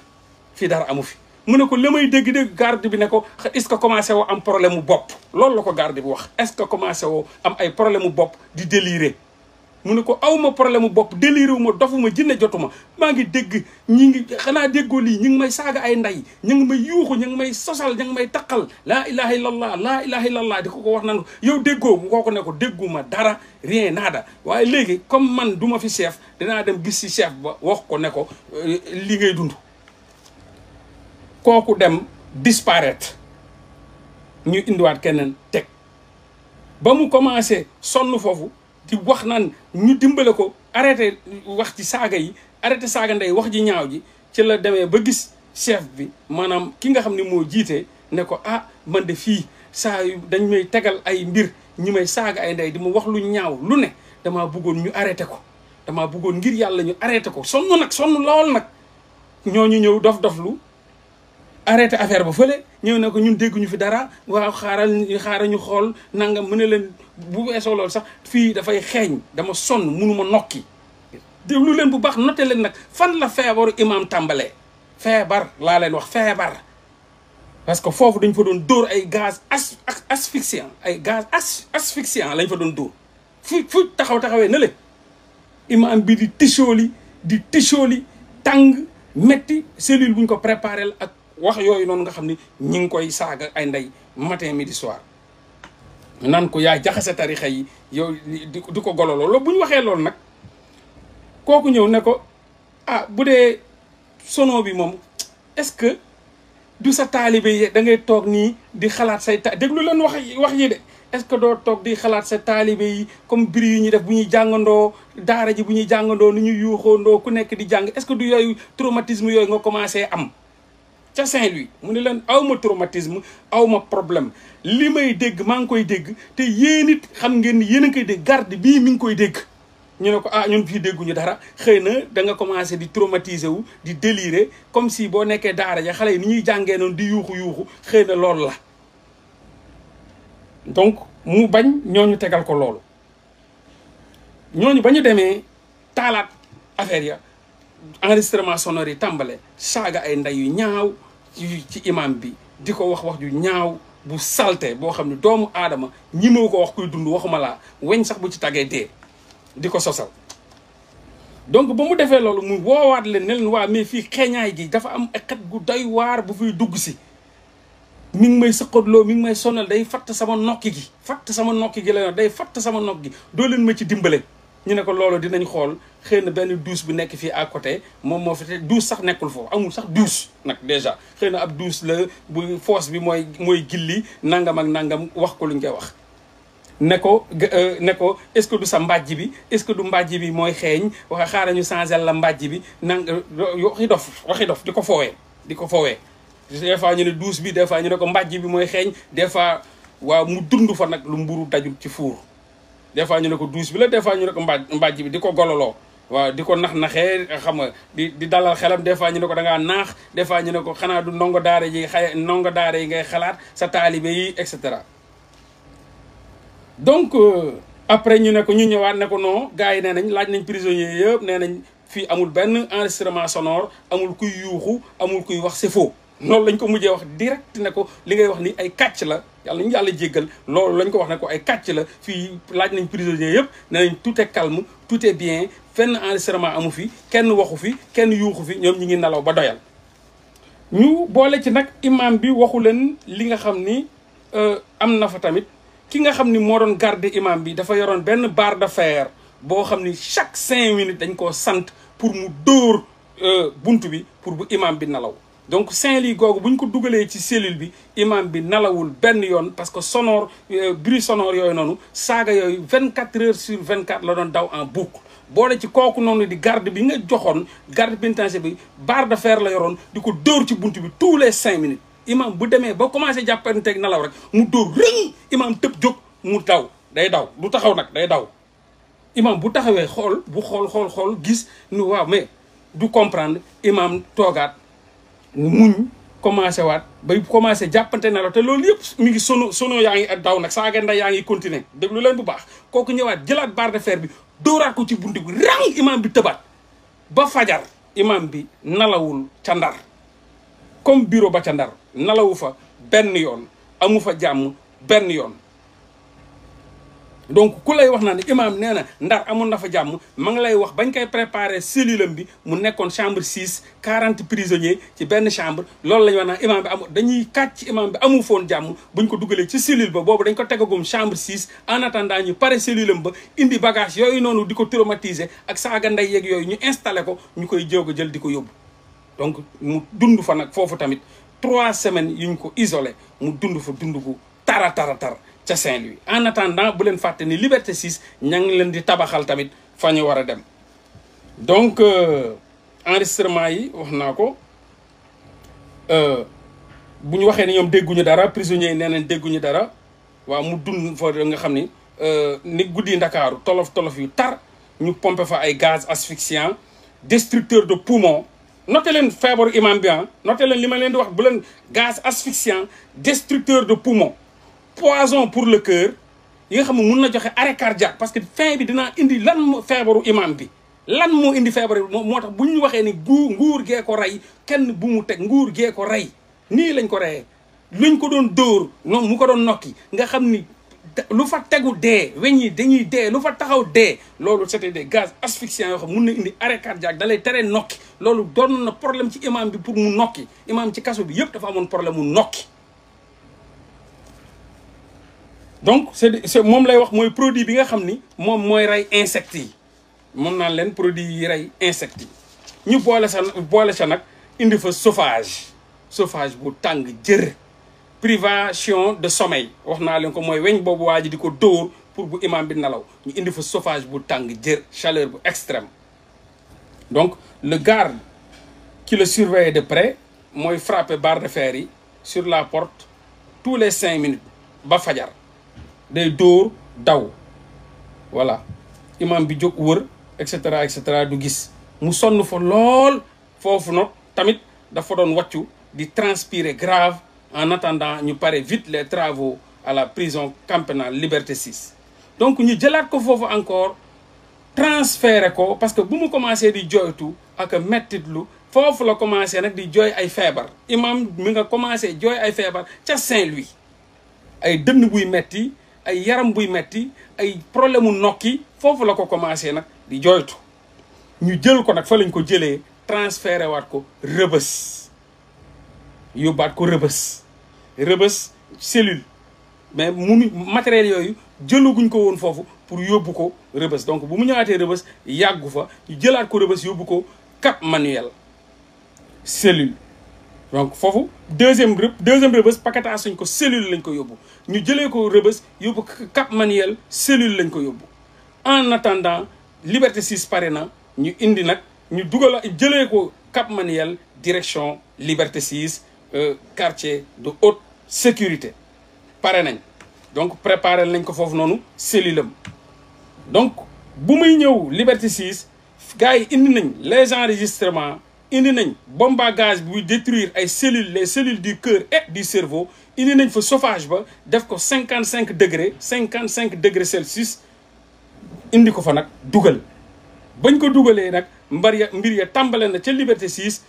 fii dara amu fi mu ne ko la may dégg garde bi ne ko est-ce que commencé woo am problème mu bopp loolu la ko garde bi wax est-ce que commencé woo am ay problème mu bopp di délirer mu ne ko awma problème mu bopp déliré wu ma dofuma jinne jotuma maa ngi dégg ñi ngi xanaa déggoo lii ñi ngi may saaga ay ndey ñi ngi may yuuxu ñi ngi may sosal ñi ngi may taqal laa ilaha illallah di ko wax nan yow déggoo ngoo ko ne ko dégguma dara rien nada waaye léegi comme man duma fi chef dinaa dem gis si chef ba wax ko ne ko li ngay dund kooku dem disparaître ñu indiwaat keneen teg ba mu commencé sonn foofu di wax naan ñu dimbale ko arrêté wax ci saaga yi arrêté saaga ndey wax ji ñaaw ji ci la demee ba gis chef bi maanaam ki nga xam ne moo jiite ne ko ah man de fii saa yu dañ may tegal ay mbir ñi may saaga ay ndey di ma wax lu ñaaw lu ne damaa bëggoon ñu arrêté ko damaa bëggoon ngir yàlla ñu arrêté ko sonn lool nag ñooñu ñëw dof-doflu arrêté affaire ba fële ñëw ne ko ñun dégguñu fi dara waaw xaaral ñu xool nangam mu ne leen bu weesoo loolu sax fii dafay xeeñ dama sonn munuma nokki déglu leen bu baax noté leen nag fan la feebaru imam tàmbalee feebar laa leen wax feebar parce que foofu dañ fa doon dóor ay gaz asphyxiant ay gaz asphyxiant lañ fa doon dóor fu taxawee na le imam bi di tichooli tàng metti cellule buñ ko préparé ak wax yooyu noonu nga xam ni ñi ngi koy saaga ay ndey matin midi soir nan ko yaa jaxase tarixa yi yow di ko gololoo loolu bu ñu waxee loolu nag kooku ñëw ne ko ah bu dee sono bi moom est-ce que du sa taalibe yi da ngay toog nii di xalaat say déglu leen wax yi de est-ce que doo toog di xalaat sa taalibe yi comme biri yi ñuy def bu ñuy jàngandoo daara ji bu ñuy jàngandoo ni ñuy yuuxoondoo ku nekk di jàng est-ce que du yooyu traumatisme yooyu nga commencé am ca Saint-Louis mu ne leen awma traumatisme awma problème li may dégg maa ngi koy dégg te yéen it xam ngeen ni yéen a ngi koy dégg garde bii mi ngi koy dégg ñu ne ko ah ñun fii dégguñu dara xëy na da nga commencé di traumatiser wu di délirer comme si boo nekkee daara ja xale yi ni ñuy jàngee noonu di yuuxu xëy na loolu la donc mu bañ ñooñu tegal ko loolu ñooñu ba ñu demee taalaat affaire ya enregistrement sonore yi tàmbale saaga ay ndey yu ñaaw ci imam bi di ko wax ju ñaaw bu salte boo xam ne doomu aadama ñi moo ko wax kuy dund waxuma laa weñ sax bu ci tàggee dee di ko sosal donc ba mu defee loolu mu woowaat leen ne leen waa mais fii xeeñaay gi dafa am xet gu doy waar bu fiy dugg si mi ngi may sëqatloo mi ngi may sonal day fatt sama nokki gi la day fatt sama nokk gi doo leen ma ci dimbale ñu ne ko loolu dinañ xool xëy na benn douche bu nekk fii à côté moom moo fi te douche sax nekkul foofu amul sax douche nag déjà xëy na ab douche la bu fosse bi mooy gilli nangam ak nangam wax ko lu ñu koy wax ne ko est-ce que du sa mbàjj bi est-ce que du mbàjj bi mooy xeeñ waxa xaaral ñu changé la mbàjj bi waxi dof di ko foowee des fois ñu ne douche bi des fois ñu ne ko mbàjj bi mooy xeeñ des fois waaw mu dund fa nag lu mburu dajul ci fuur des fois ñu ne ko douche bi la des fois ñu ne ko mbàjj bi di ko gololoo waaw di ko nax-naxee xam nga di dalal xelam des fois ñu ne ko da ngaa naax des fois ñu ne ko xanaa du ndongo daara yi ngay xalaat sa taalibe yi et cetera donc après ñu ne ko ñu ñëwaat ne ko non gars yi nee nañ laaj nañ prisonniers yëpp nee nañ fii amul benn enregistrement sonore amul kuy yuuxu amul kuy wax c'est faux loolu lañ ko mujjee wax direct ne ko li ngay wax ni ay kàcc la yàlla ñu yàlla jéggal loolu lañ ko wax ne ko ay kàcc la fii laaj nañ prisonniers yëpp nee nañ tout est calme tout est bien fenn enregistrement amu fi kenn waxu fi kenn yuuxu fi ñoom ñi ngi nelaw ba doyal ñu boole ci nag imam bi waxu leen li nga xam ni am na fa tamit ki nga xam ni moo doon garder imam bi dafa yoroon benn barre de fer boo xam ni chaque 5 minutes dañ koo sant pour mu dóor bunt bi pour bu imam bi nelaw donc Saint-Louis googu bu ñu ko dugalee ci cellule bi imam bi nalawul benn yoon parce que sonore bruit sonore yooyu noonu saaga yooyu 24 heures sur 24 la doon daw en boucle boole ci kooku noonu di garde bi nga joxoon garde pénitentiaire bi barre de fer la yoroon di ko dóor ci bunt bi tous les 5 minutes imam bu demee ba commencé jàppanteeg nalaw rek mu dóor rëng imam tëb jóg mu daw day daw du taxaw nag day daw imam bu taxawee xool bu xool gis nu waaw mais du comprendre imam toogaat muñ commencé waat bay commencé jàppante nelaw te loolu yëpp mi ngi sono yaa ngi daw nag saaga nday yaa ngi continuer déglu leen bu baax kooku ñëwaat jëlaat barre de fer bi dóoraat ko ci bunt bi rang imam bi tëbaat ba fajar imam bi nalawul ca Ndar comme bureau ba ca Ndar nalawu fa benn yoon amu fa jàmm benn yoon donc ku lay wax naa ne imam nee na Ndar amoon na fa jàmm ma ngi lay wax bañ koy préparer cellule am bi mu nekkoon chambre 6 40 prisonniers ci benn chambre loolu la ñu wax naan imam bi dañuy kàcc imam bi amu foon jàmm buñ ko dugalee ci cellule ba boobu dañ ko tegagum chambre 6 en attendant ñu pare cellule am ba indi bagage yooyu noonu di ko traumatiser ak saaga ndey yeeg yooyu ñu installé ko ñu koy jóg a jël di ko yóbbu donc mu dund fa nag foofu tamit 3 semaines yuñ ko isolé mu dund fa dund gu tara ca Saint-Louis en attendant bu leen fàtte ni Liberté 6 ña ngi leen di tabaxal tamit fa ñu war a dem donc enregistrement yi wax naa ko bu ñu waxee ni ñoom dégguñu dara prisonniers yi nee nañ dégguñu dara waaw mu dund fa nga xam ni guddi Ndakaaru tolof yu tar ñu pompe fa ay gaz asphyxiant destructeur de poumon noté leen feebaru imam bi noté leen li ma leen di wax bu leen gaz asphyxiant destructeur de poumon poison pour le cœur yi nga xam ne mun na joxe arrêt cardiaque parce que fin bi dinaa indi lan feebaru imam bi lan moo indi feebar moo tax bu ñu waxee ni nguur gee ko rey kenn bu mu teg nguur gee ko rey nii lañ ko reyee luñ ko doon dóor noonu mu ko doon nokki nga xam ni lu fa tegu dee weñ yi dañuy dee lu fa taxaw dee loolu c'était des gaz asphyxiants yoo xam mun na indi arrêt cardiaque da lay teree nokki loolu doon na problème ci imam bi pour mu nokki imam ci kaso bi yëpp dafa amoon problème mu nokki donc c'est moom lay wax mooy produit bi nga xam ni moom mooy rey insectes yi moom naan leen produit yi rey insectes yi ñu boole sa nag indi fa chauffage bu tàng jër privation de sommeil wax naa leen ko mooy weñ boobu waa ji di ko dóor pour bu imam bi nelaw ñu indi fa chauffage bu tàng jër chaleur bu extrême donc le garde qui le surveille de près mooy frapper barre de fer yi sur la porte tous les 5 minutes ba fajar day dóor daw voilà imam bi jóg wër et cetera du gis mu sonn fa lool foofu nag tamit dafa doon wàccu di transpirer grave en attendant ñu pare vite les travaux à la prison camp pénal Liberté 6 donc ñu jëlaat ko foofu encore transféré ko parce que bu mu commencé di jooytu ak mettitlu foofu la commencé nag di jooy ay feebar imam mi nga commencé jooy ay feebar ca Saint-Louis ay dënn buy metti ay yaram buy metti ay problème mu nokki foofu la ko commencé nag di jooytu ñu jël ko nag fa lañ ko jëlee transféré waat ko Rëbës yóbbaat ko Rëbës cellule mais munu matériel yooyu jëlaguñ ko woon foofu pour yóbbu ko Rëbës donc bu mu ñëwaatee Rëbës yàggu fa ñu jëlaat ko Rëbës yóbbu ko Cap Manuel cellule donc foofu deuxième Rëbës paquetage suñ ko cellule lañ ko yóbbu ñu jëlee ko Rëbës yóbbu Cap Manuel cellule lañ ko yóbbu en attendant Liberté 6 pare na ñu indi nag ñu dugal jëlee ko Cap Manuel direction Liberté 6 quartier de haute sécurité pare nañ donc préparé nañ ko foofu noonu cellule am donc bu muy ñëw Liberté 6 gars yi indi nañ les enregistrements indi nañ bombe à gaz buy détruire ay cellules les cellules du cœur et du cerveau indi nañ fa chauffage ba def ko 55 degrés Celsius indi ko fa nag dugal bañ ko dugalee nag mbir ya tàmbale na ca Liberté 6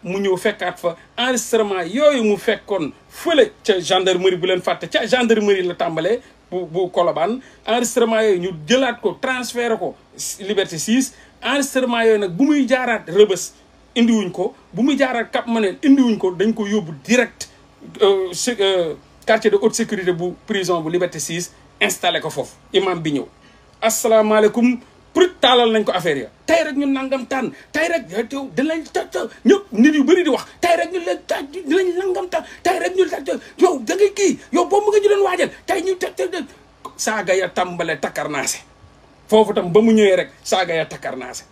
mu ñëw fekkaat fa enregistrement yooyu mu fekkoon fële ca gendarmerie bu leen fàtte ca gendarmerie la tàmbalee bu Colobane enregistrement yooyu ñu jëlaat ko transféré ko Liberté 6 enregistrement yooyu nag bu muy jaaraat Rëbës indiwuñ ko bu muy jaaraat Cap Manuel indiwuñ ko dañ ko yóbbu direct quartier de haute sécurité bu prison bu Liberté 6 installé ko foofu imam bi ñëw asalaamaaleykum pour taalal nañ ko affaire ya tey rek ñu nangam tànn tey rek dinañ ñëpp nit yu bëri di wax tey rek ñu leen dinañ nangam tànn tey rek ñu yow da ngay kii yow boobu nga ñu doon waajal tey ñu saaga ya tàmbale takkarnaase foofu tam ba mu ñëwee rek saaga ya takkarnaase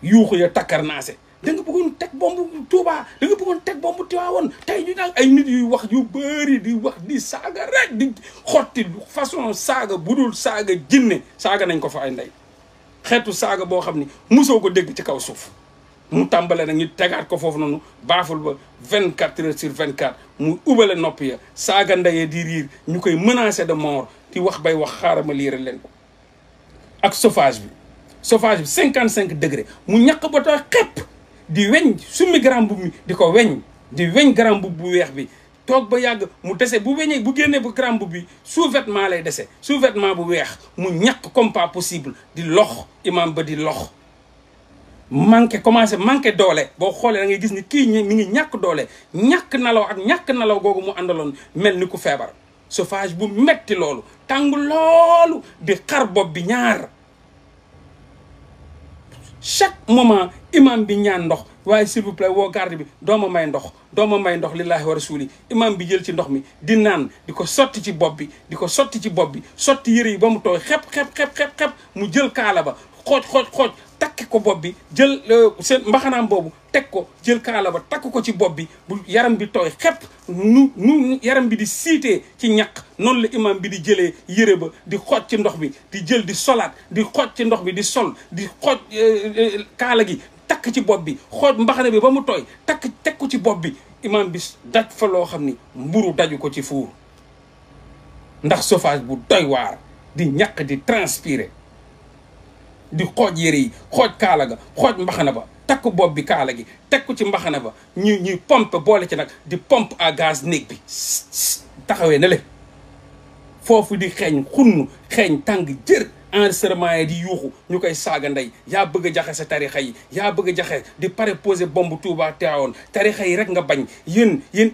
yuuxu ya takkarnaase da nga bëggoon teg bombu Touba da nga bëggoon teg bombu Tiwaawoon tey ñu naan ay nit yuy wax yu bëri di wax di saaga rek di xotti façon saaga budul saaga jinne saaga nañ ko fa ay ndey xeetu saaga boo xam ni musoo ko dégg ci kaw suuf mu tàmbale nag ñu tegaat ko foofu noonu baaful ba 24h/24 mu ubale nopp ya saaga ndeyee di riir ñu koy menacer de mort di wax bay wax xaaral ma liiral leen ko ak chauffage bi 55 degrés mu ñàkk ba tooy xepp di weñ summi garam bu mi di ko weñ di weñ garam bu weex bi toog ba yàgg mu dese bu weñee bu génnee bu garam bu bi sous-vêtement lay dese sous-vêtement bu weex mu ñàkk comme pas possible di lox imam ba di lox commencé manqué doole boo xoolee da ngay gis ni kii mi ngi ñàkk doole ñàkk nalaw googu mu àndaloon mel ni ku feebar chauffage bu metti loolu tàng loolu di xar bopp bi ñaar chaque moment imam bi ñaan ndox waaye s'il vous plaît woo garde bi dooma may ndox lillahi wa rasuli imam bi jël ci ndox mi di naan di ko sotti ci bopp bi sotti yëre yi ba mu tooy xep mu jël kaala ba xooj takki ko bopp bi jël seen mbaxanaam boobu teg ko jël kaala ba takk ko ci bopp bi bu yaram bi tooy xepp nu yaram bi di siitee ci ñaq noonu la imam bi di jëlee yëre ba di xooj ci ndox mi di jël di solaat di xooj ci ndox bi di sol di xooj kaala gi takk takk ci bopp bi xooj mbaxane bi ba mu tooy teg ko ci bopp bi imam bi daj fa loo xam ni mburu daju ko ci fuur ndax chauffage bu doy waar di ñaq di transpirer di xooj yére yi xooj kaala ga xooj mbaxana ba takk bopp bi kaala gi teg ko ci mbaxana ba ñuy pompe boole ci nag di pompe à gaz néeg bi taxawee na le foofu di xeeñ xunn xeeñ tàng jër enregistrement yi di yuuxu ñu koy saaga ndey yaa bëgg a jaxase tarixa yi yaa bëgg a jaxase di pare posé bombe Touba Tivaouane tarixa yi rek nga bañ yéen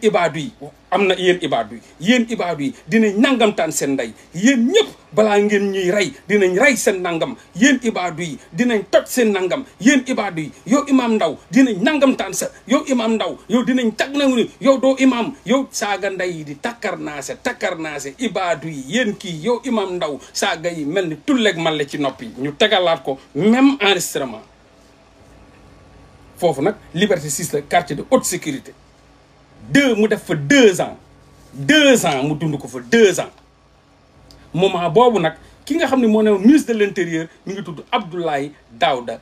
ibaadu yi am na yéen ibaadu yi dinañ nangamtaan seen ndey yéen ñëpp balaa ngeen ñuy rey dinañ rey seen nangam yéen ibaadu yi dinañ toj seen nangam yéen ibaadu yi yow imam ndaw dinañ nangamtaan sa yow imam ndaw yow dinañ tag na ni yow doo imam yow saaga ndey yi di takkar naase ibaadu yi yéen kii yow imam ndaw saaga yi mel ni tulleeg man la ci noppi ñu tegalaat ko même enregistrement foofu nag Liberté 6 la quartier de haute sécurité mu def fa 2 ans 2 ans mu dund ko fa 2 ans moment boobu nag ki nga xam ne moo ne ministre de l'intérieur mi ngi tudd Abdoulaye Daouda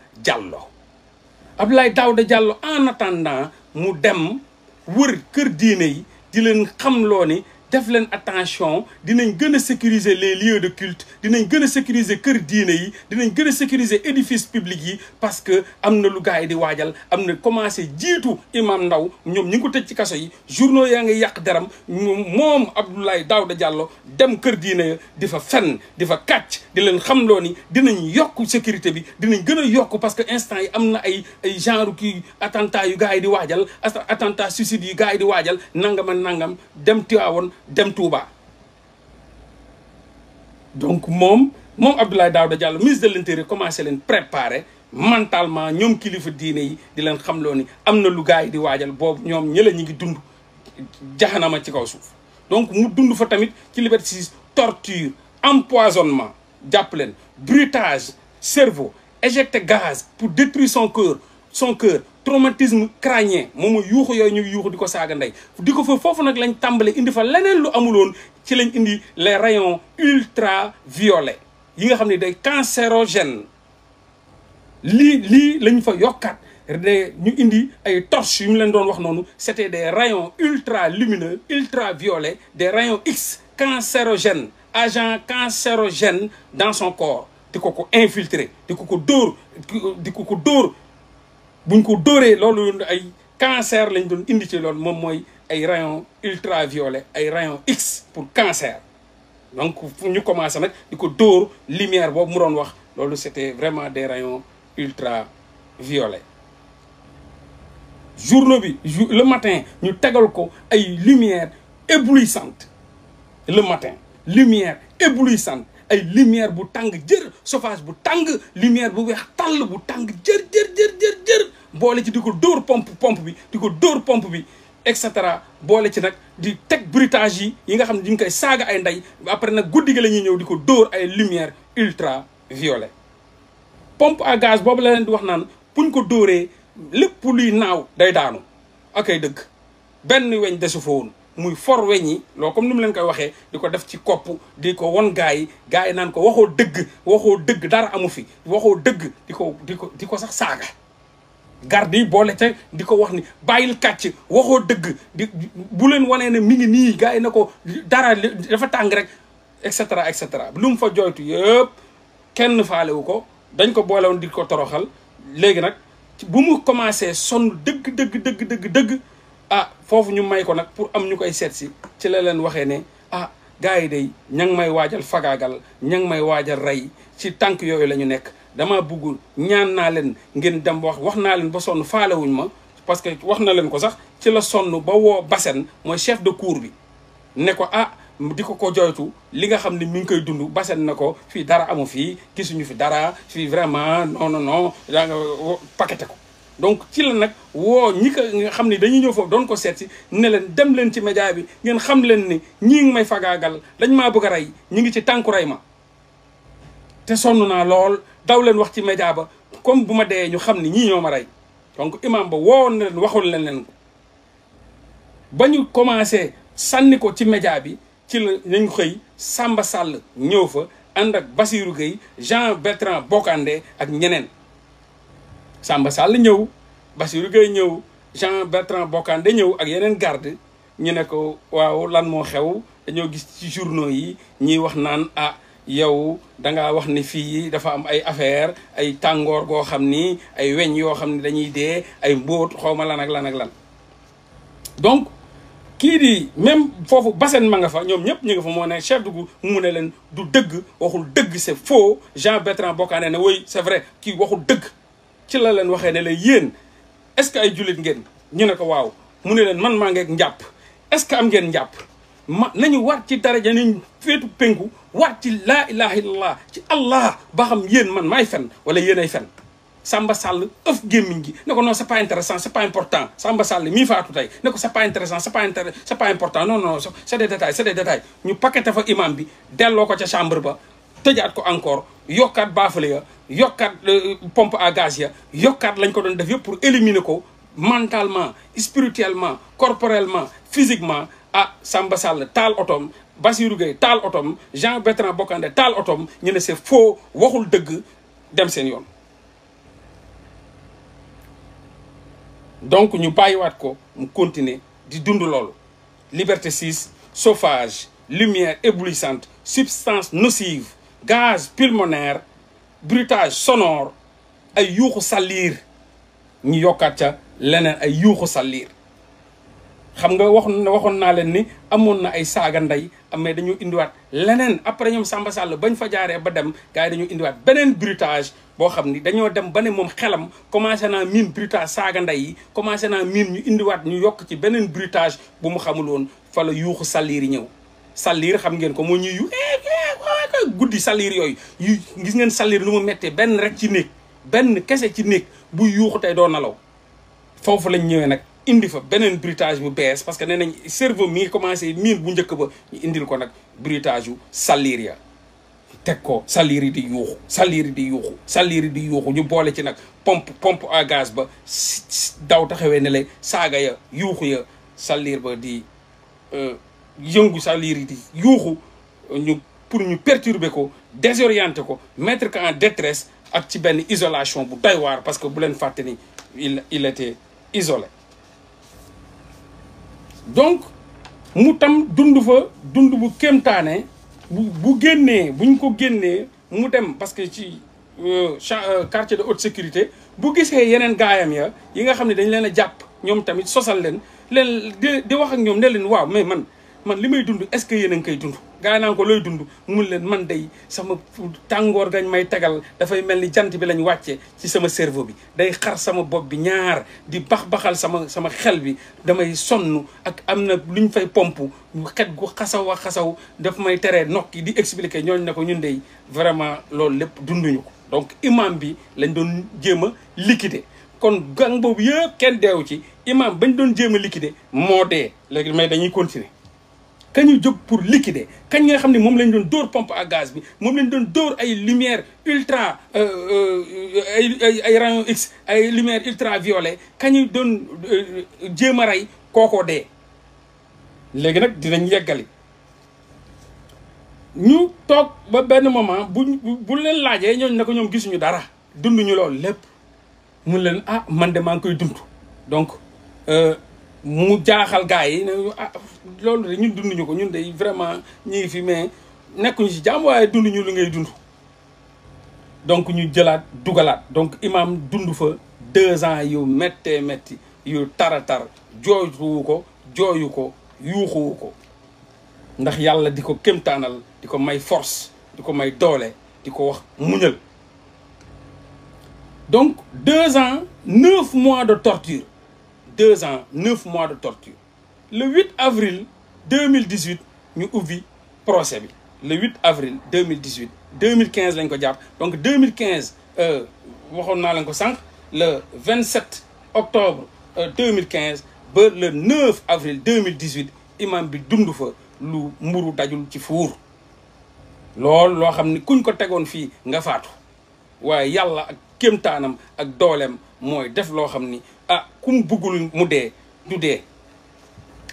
Diallo en attendant mu dem wër kër diine yi di leen xamloo ni def leen attention dinañ gën a sécuriser les lieux de culte dinañ gën a sécuriser kër diine yi dinañ gën a sécuriser édifice public yi parce que am na lu gars yi di waajal am na commencé jiitu imam ndaw ñoom ñi ngi ko tëj ci kaso yi journaux yaa ngi yàq deram moom Abdoulaye Daouda Diallo dem kër diine ya di fa fenn di fa kàcc di leen xamloo ni dinañ yokk sécurité bi dinañ gën a yokk parce que instant yi am na ay genre kii attentat yu gars yi di waajal attentat suicide yu gars yi di waajal nangam ak nangam dem Tivaouane dem Touba donc moom Abdoulaye Daouda Diallo ministre de l'intérieur commencé leen préparer mentalement ñoom kilifa diine yi di leen xamloo ni am na lu gars yi di waajal boobu ñoom ñëla ñi ngi dund jaxanama ci kaw suuf donc mu dund fa tamit ci Liberté 6 torture empoisonnement jàpp leen bruitage cerveau éjecté gaz pour détruire son cœur traumatisme crânien moom mooy yuuxu yooyu ñu yuuxu di ko saaga ndey di ko fa foofu nag lañ tàmbale indi fa leneen lu amuloon ci lañ indi les rayons ultraviolets yi nga xam ne day cancérogène lii lañ fa yokkaat de ñu indi ay torches yu mu leen doon wax noonu c'était des rayons ultra lumineux ultraviolets des rayons X cancérogènes agent cancérogène dans son corps di ko infiltrer di ko dóor buñ ko dóoree loolu ay cancer lañ doon indi ci loolu moom mooy ay rayons ultraviolet ay rayons X pour cancer donc ñu commencé nag di ko dóor lumière boobu mu doon wax loolu c'était vraiment des rayons ultraviolets journaux bi le matin ñu tegal ko ay lumière éblouissante le matin lumière éblouissante ay lumière bu tàng jër chauffage bu tàng lumière bu weex tàll bu tàng jër boole ci di ko dóor pompe bi di ko dóor pompe bi et cetera boole ci nag di teg bruitage yi nga xam ne di nga koy saaga ay ndey après nag guddi gi la ñuy ñëw di ko dóor ay lumière ultraviolet pompe à gaz boobu la leen di wax naan buñ ko dóoree lépp luy naaw day daanu akay dëgg benn weñ desu fa woon muy for weñ yi loolu comme ni mu leen koy waxee di ko def ci kopp di ko won gars yi naan ko waxoo dëgg dara amu fi waxoo dëgg di ko sax saaga garde yi boole ca di ko wax ni bàyyil kàcc waxoo dëgg bu leen wanee ne mi ngi nii gars yi na ko dara dafa tàng rek et cetera lu mu fa jooytu yëpp kenn faalewu ko dañ ko boole woon di ko toroxal léegi nag bu mu commencé sonn dëgg foofu ñu may ko nag pour am ñu koy seet si ci la leen waxee ne gars yi day ña ngi may waajal fagaagal ña ngi may waajal rey ci tànk yooyu la ñu nekk dama bugg ñaan naa leen ngeen dem wax naa leen ba sonn faalewuñ ma parce que wax na leen ko sax ci la sonn ba woo Bassène mooy chef de cour bi ne ko di ko joytu li nga xam ne mi ngi koy dund Bassène na ko fii dara amu fii gisuñu fi dara fii vraiment non daa nga paqueté ko donc ci la nag woo ñi ko nga xam ne dañuy ñëw foofu doon ko seet si ne leen dem leen ci média bi ngeen xam leen ni ñii ngi may fagaagal dañ maa bëgg a rey ñi ngi ci tànku rey ma te sonn naa lool daw leen wax ci média ba comme bu ma dee ñu xam ni ñii ñoo ma rey donc imam ba woowoon na leen waxul leen ko ba ñu commencé sànni ko ci média bi ci la nañ xëy Samba Sall ñëw fa ànd ak Bassirou Gueye Jean Bertrand Bocandé ak ñeneen Samba Sall ñëw Bassirou Gueye ñëw Jean Bertrand Bocandé ñëw ak yeneen garde ñu ne ko waaw lan moo xew dañoo gis ci journaux yi ñiy wax naan ah yow dangaa wax ni fii dafa am ay affaire ay tàngoor goo xam ni ay weñ yoo xam ni dañuy dee ay mbóot xawma lan ak lan ak lan donc kii di même foofu Bassène ma nga fa ñoom ñëpp ñu nga fa moo ne chef de groupe mu ne leen du dëgg waxul dëgg c'est faux Jean Bertrand Bocandé ne oui c'est vrai kii waxul dëgg ci la leen waxee ne la yéen est-ce que ay jullit ngeen ñu ne ko waaw mu ne leen man maa ngeeg njàpp est-ce que am ngeen njàpp ma nañu waat ci daraja nañ féetu penku waat ci laa ilaha illallah ci allah ba xam yéen man maay fen wala yéen ay fen Samba Sall ëf gémmiñ gi ne ko non c'est pas intéressant c'est pas important Samba Sall mii faatu tey ne ko c'est pas intéressant c'est pas important non non c'est des détails ñu paqueté fa imam bi delloo ko ca chambre ba tëjaat ko encore yokkaat baafale ya yokkaat pompe à gaz ya yokkaat lañ ko doon def yëpp pour éliminer ko mentalement spirituellement corporellement physiquement ah Samba Sall taal otom Bassirou Gueye taal otom Jean Bertrand Bocandé taal otom ñu ne c'est faux waxul dëgg dem seen yoon donc ñu bàyyiwaat ko mu continuer di dund loolu liberté 6 chauffage lumière éblouissante substance nocive gaz pulmonaire bruitage sonore ay yuuxu saliir ñu yokkaat ca leneen ay yuuxu saliir xam nga waxoon naa leen ni amoon na ay saaga ndey mais dañoo indiwaat leneen après ñoom Samba Sall bañ fa jaaree ba dem gars yi dañoo indiwaat beneen bruitage boo xam ni dañoo dem ba ne moom xelam commencé naa miin bruitage saaga ndey yi commencé naa miin ñu indiwaat ñu yokk ci beneen bruitage bu mu xamul woon fa la yuuxu saliir yi ñëw saliir xam ngeen ko moo ñuy yu guddi saliir yooyu yu gis ngeen saliir lu mu méttee benn rek ci néeg benn kese ci néeg bu yuuxu tey doo nalaw foofu lañ ñëwee nag indi fa beneen bruitage bu bees parce que nee nañ cerveau mi ngi commencé miin bu njëkk ba ñu indil ko nag bruitage yu saliir ya teg ko saliir yi di yuuxu saliir yi di yuuxu saliir yi di yuuxu ñu boole ci nag pompe à gaz ba daw taxawee ne la saaga ya yuuxu ya saliir ba di yëngu saliir yi di yuuxu ñu pour ñu perturber ko désorienter ko mettre ko en détresse ak ci benn isolation bu doy waar parce que bu leen fàtte ni il était isolé donc mu tam dund fa dund bu kéemtaane bu génnee buñ ko génnee mu dem parce que ci quartier de haute sécurité bu gisee yeneen gaayam ya yi nga xam ne dañ leen a jàpp ñoom tamit sosal leen di wax ak ñoom ne leen waaw mais man li may dund est-ce que yéen a ngi koy dund gaa yi naan ko looy dund mun leen man day sama tàngoor gañ may tegal dafay mel ni jant bi lañ wàcce ci sama cerveau bi day xar sama bopp bi ñaar di baxal sama xel bi damay sonn ak am na lu ñu fay pompe xet gu xasaw a xasaw daf may teree nokki di expliquer ñooñu ne ko ñun dey vraiment loolu lépp dunduñu ko donc imam bi lañ doon jéem a liquider kon gang boobu yëpp kenn deewu ci imam bañ doon jéem a liquider moo dee léegi mais dañuy continuer kañu jóg pour liquider kañ nga xam ne moom lañ doon dóor pompe à gaz bi moom lañ doon dóor ay lumière ultra ay rayon X ay lumière ultraviolet kañu doon jéem a rey kookoo dee léegi nag dinañ yeggali ñu toog ba benn moment bu leen laajee ñooñu ne ko ñoom gisuñu dara dunduñu loolu lépp mun leen ah man de maa ngi koy dund donc mu jaaxal gars yi ne ah loolu de ñun dunduñu ko ñun de vraiment ñu ngi fi mais nekkuñu ci jàmm waaye dunduñu lu ngay dund donc ñu jëlaat dugalaat donc imam dund fa 2 ans yu méttee métti yu taratar jooyuwu ko jooyu ko yuuxuwu ko ndax yàlla di ko kémtaanal di ko may force di ko may doole di ko wax muñal donc 2 ans 9 mois de torture 2 ans 9 mois de torture le 8 avril 2018 ñu ubbi procès bi le 8 avril 2018 2015 lañ ko jàpp donc 2015 waxoon naa leen ko sànq le 27 octobre 2015 ba le 9 avril 2018 imam bi dund fa lu mburu dajul ci fuur loolu loo xam ni kuñ ko tegoon fii nga faatu waaye yàlla ak kéemtaanam ak dooleem mooy def loo xam ni ah kum buggul mu dee du dee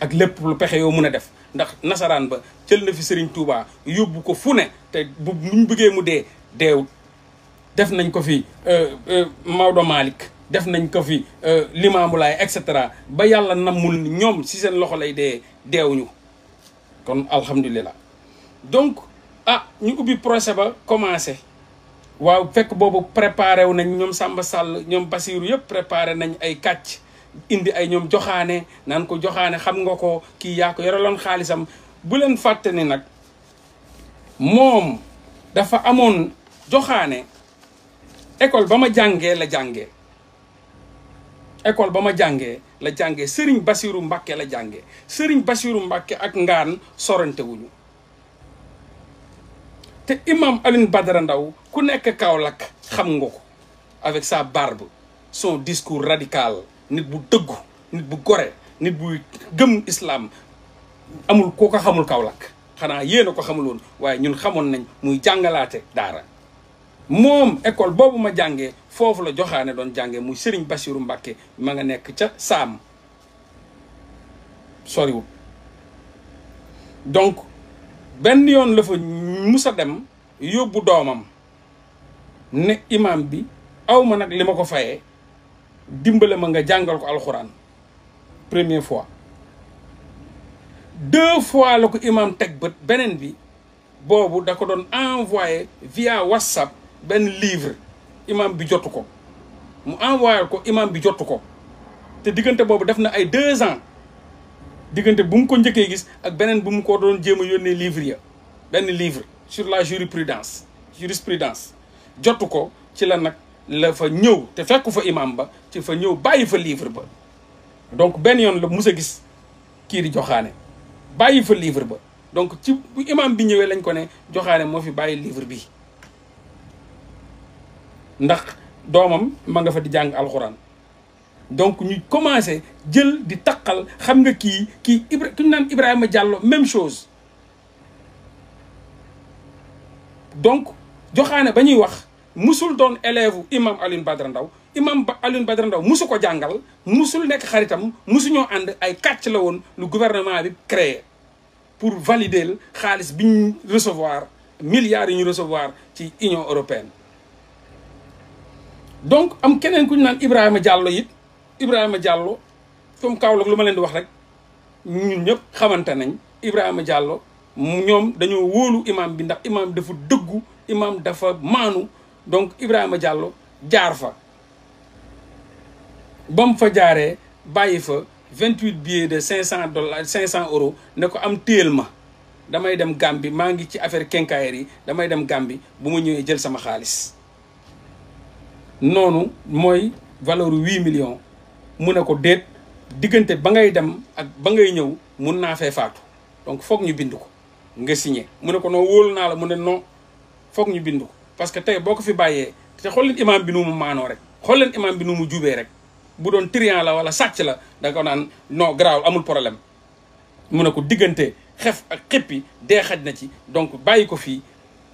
ak lépp lu pexe yoo mun a def ndax nasaraan ba jël na fi Serigne Touba yóbbu ko fu ne te buñ bëggee mu dee deewut def nañ ko fi Maodo Malick def nañ ko fi Limaamu Laay et cetera ba yàlla nammul ni ñoom si seen loxo lay dee deewuñu kon alhamdulilah. donc ñu ubbi procès ba commencé waaw fekk boobu préparé wu nañ ñoom Samba Sall ñoom Basiru yëpp préparé nañ ay kàcc indi ay ñoom joxaane naan ko joxaane xam nga ko kii yaa ko yoreloon xaalisam. bu leen fàtte ni nag moom dafa amoon joxaane école ba ma jàngee la jàngee école ba ma jàngee la jàngee Serigne Bassirou Mbacké la jàngee Serigne Bassirou Mbacké ak Ngaan sorante wuñu te imam Alioune Badara Ndao ku nekk Kaolack xam nga ko avec sa barbe son discours radical nit bu dëggu nit bu gore nit bu gëm islam amul koo ko xamul Kaolack xanaa yéen a ko xamul woon waaye ñun xamoon nañ muy jàngalaate daara moom école boobu ma jàngee foofu la joxaane doon jàngee muy Serigne Bassirou Mbacké ma nga nekk ca Saam soriwul donc benn yoon la fa musa dem yóbbu doomam ne imam bi aw ma nag li ma ko fayee dimbale ma nga jàngal ko alxuraan première fois 2 fois la ko imam teg bët beneen bi boobu da ko doon envoyé via WhatsApp benn livre imam bi jotu ko mu envoyé ko imam bi jotu ko te diggante boobu def na ay 2 ans diggante bu mu ko njëkkee gis ak beneen bu mu ko doon jéem a yónnee livre ya benn livre sur la jurisprudence jotu ko ci la nag la fa ñëw te fekku fa imam ba ci fa ñëw bàyyi fa livre ba donc benn yoon la mus a gis kii di joxaane bàyyi fa livre ba donc ci bu imam bi ñëwee lañ ko ne joxaane moo fi bàyyi livre bi ndax doomam ma nga fa di jàng alxuraan donc ñu commencé jël di taqal xam nga kii ku ñu naan Ibrahima Diallo même chose donc joxaane ba ñuy wax musul doon élève imam Alioune Badara Ndao imam Alioune Badara Ndao musu ko jàngal musul nekk xaritam musuñoo ànd ay kàcc la woon lu gouvernement bi créé pour valider xaalis bi ñu recevoir milliards yi ñu recevoir ci Union européenne donc am keneen ku ñu naan Ibrahima Diallo it Ibrahima Diallo comme Kaolack lu ma leen di wax rek ñun ñëpp xamante nañ Ibrahima Diallo ñoom dañoo wóolu imam bi ndax imam dafa dëggu imam dafa maanu donc Ibrahima Diallo jaar fa ba mu fa jaaree bàyyi fa 28 billets de $500 €, ne ko am téel ma damay dem Gambie maa ngi ci affaire quincaillerie yi damay dem Gambie bu ma ñëwee jël sama xaalis noonu mooy valeur 8 millions mu ne ko déet diggante ba ngay dem ak ba ngay ñëw mun naa fee faatu donc foog ñu bind ko nga signé mu ne ko non wóolu naa la mu ne non foog ñu bind ko parce que tey boo ko fi bàyyee te xool leen imam bi nu mu maanoo rek xool leen imam bi nu mu jubee rek bu doon trian la wala sàcc la da ko naan non grave amul problème mu ne ko diggante xef ak xippi dee xaj na ci donc bàyyi ko fii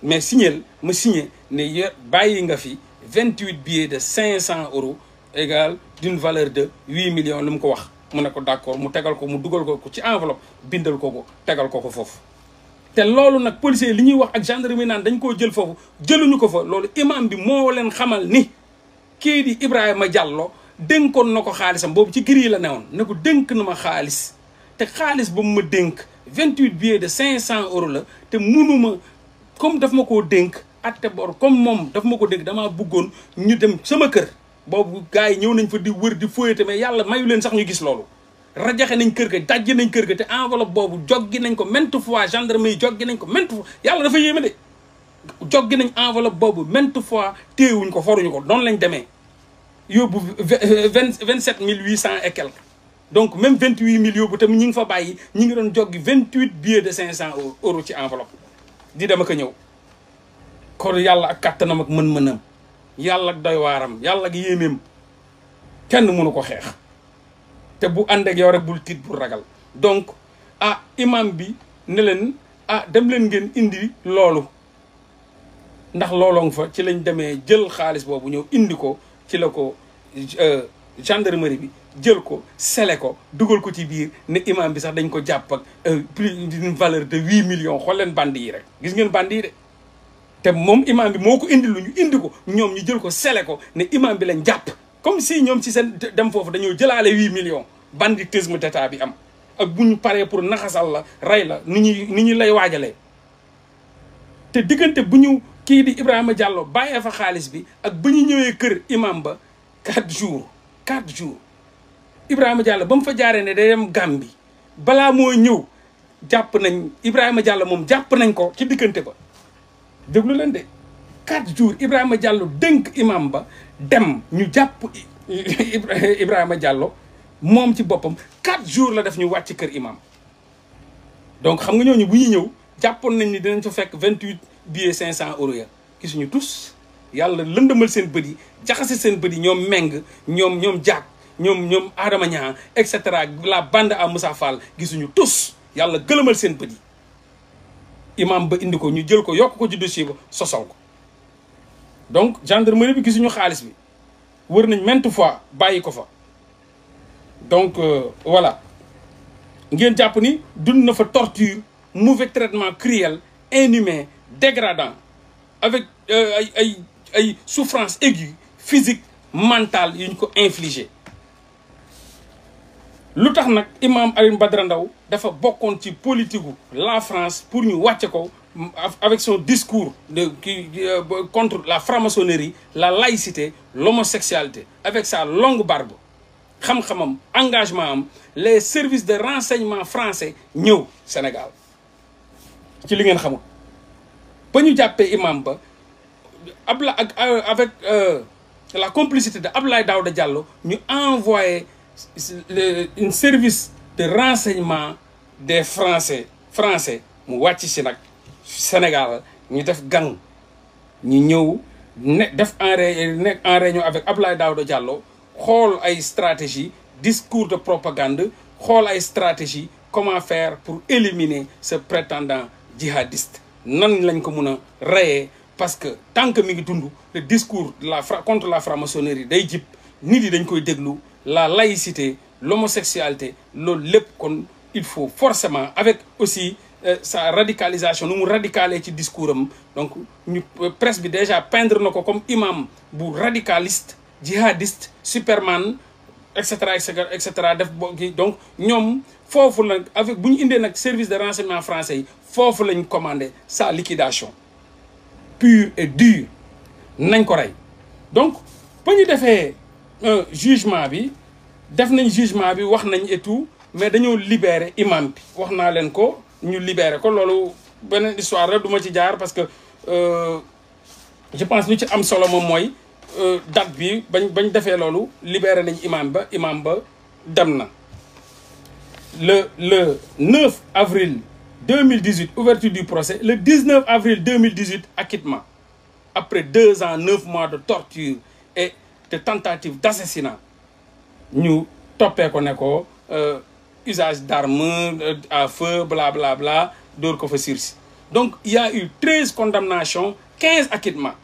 mais signeel ma signé ne bàyyi nga fi 28 billets de €500 égal d'une valeur de 8 millions lu mu ko wax mu ne ko d'accord mu tegal ko mu dugal ko ci enveloppe bindal ko tegal ko foofu te loolu nag policier li ñuy wax ak gendarmerie naan dañ koo jël foofu jëluñu ko fa loolu imam bi moo leen xamal ni kii di Ibrahima Diallo dénkoon na ko xaalisam boobu ci giri la newoon ne ko dénk na ma xaalis te xaalis ba mu ma dénk 28 billets de €500 la te munuma comme daf ma koo dénk atte bor comme moom daf ma ko dénk damaa bëggoon ñu dem sama kër boobu gars yi ñëw nañ fa di wër di fóoyate mais yàlla mayu leen sax ñu gis loolu rajaxe nañ kër ga dajji nañ kër ga te enveloppe boobu joggi nañ ko maintes fois gendarmerie joggi nañ ko maintes fois yàlla dafa yéeme de joggi nañ enveloppe boobu maintes fois téewuñ ko foruñu ko noonu lañ demee yóbbu 27 800 et quelque donc même 28 000 yóbbu tamit ñi ngi fa bàyyi ñi ngi doon joggi 28 billets de €500 ci enveloppe di dem ak a ñëw kon yàlla ak kàttanam ak mën-mënam yàlla ak doy waaram yàlla ak yéemeem kenn mënu ko xeex te bu ànd ak yow rek bul tiit bul ragal donc imam bi ne leen dem leen ngeen indi loolu ndax looloo nga fa ci lañ demee jël xaalis boobu ñëw indi ko ci la ko gendarmerie bi jël ko sele ko dugal ko ci biir ne imam bi sax dañ ko jàpp ak plus d'une valeur de 8 millions xool leen bandi yi rek gis ngeen bandi yi de te moom imam bi moo ko indi lu ñu indi ko ñoom ñu jël ko sele ko ne imam bi lañ jàpp comme si ñoom ci seen dem foofu dañoo jëlaale 8 millions banditisme d'état bi am ak bu ñu paree pour naxasal la rey la ni ñu lay waajalee te diggante bu ñu kii di Ibrahima Diallo bàyyee fa xaalis bi ak bu ñu ñëwee kër imam ba 4 jours Ibrahima Diallo ba mu fa jaaree ne day dem Gambie balaa moo ñëw jàpp nañ Ibrahima Diallo moom jàpp nañ ko ci diggante ba déglu leen de 4 jours Ibrahima Diallo dénk imam ba dem ñu jàpp Ibrahima Diallo moom ci boppam 4 jours la def ñu wàcc kër imam donc xam nga ñooñu bu ñuy ñëw jàppoon nañ ni dinañ fa fekk 28 billets 500 euros ya gisuñu tous yàlla lëndëmal seen bët yi jaxase seen bët yi ñoom Meng ñoom Jaak ñoom Adama Niang et cetera la bande à Moussa Fall gisuñu tous yàlla gëlëmal seen bët yi imam ba indi ko ñu jël ko yokk ko ci dossier ba sosal ko donc gendarmerie bi gisuñu xaalis bi wër nañ maintes fois bàyyi ko fa donc voilà ngeen jàpp ni dund na fa torture mauvais traitement cruel inhumain dégradant avec ay souffrance aiguë physique mentale yu ñu ko infligé lu tax nag imam Alioune Badara Ndao dafa bokkoon ci politique gu la France pour ñu wàcce ko avec son discours contre la franc-maçonnerie la laïcité l'homosexualité avec sa longue barbe xam-xamam engagement am les services de renseignement français ñëw Sénégal ci li ngeen xamul ba ñu jàppee imam ba avec la complicité de Abdoulaye Daouda Diallo ñu envoyé un service de renseignement des français mu wàcc si nag Sénégal ñu def gang ñu ñëw def nekk en réunion avec Abdoulaye Daouda Diallo xool ay stratégie discours de propagande xool ay stratégie comment faire pour éliminer ce prétendant djihadiste nan lañ ko mun a reyee parce que tant que mi ngi dund le discours contre la franc-maçonnerie day jib nit yi dañ koy déglu la laïcité l'homosexualité loolu lépp kon il faut forcément avec aussi sa radicalisation nu mu radicalee ci discours am donc ñu presse bi déjà peindre na ko comme imam bu radicaliste djihadiste superman et cetera et cetera def bo kii donc ñoom foofu la avec bu ñu indee nag service de renseignement français yi foofu lañ commandé sa liquidation pure et dure nañ ko rey donc ba ñu defee jugement bi def nañ jugement bi wax nañ et tout mais dañoo libérer imam bi wax naa leen ko ñu libérer ko loolu beneen histoire la du ma ci jaar parce que je pense lu ci am solo moom mooy date bi bañ defee loolu libéré nañ imam ba dem na le 9 avril 2018 ouverture du procès le 19 avril 2018 acquittement après 2 ans 9 mois de torture et de tentative d'assassinat ñu toppee ko ne ko usage d'armes à feu bla bla bla dóor ko fa sursis donc il y a eu 13 condamnations 15 acquittements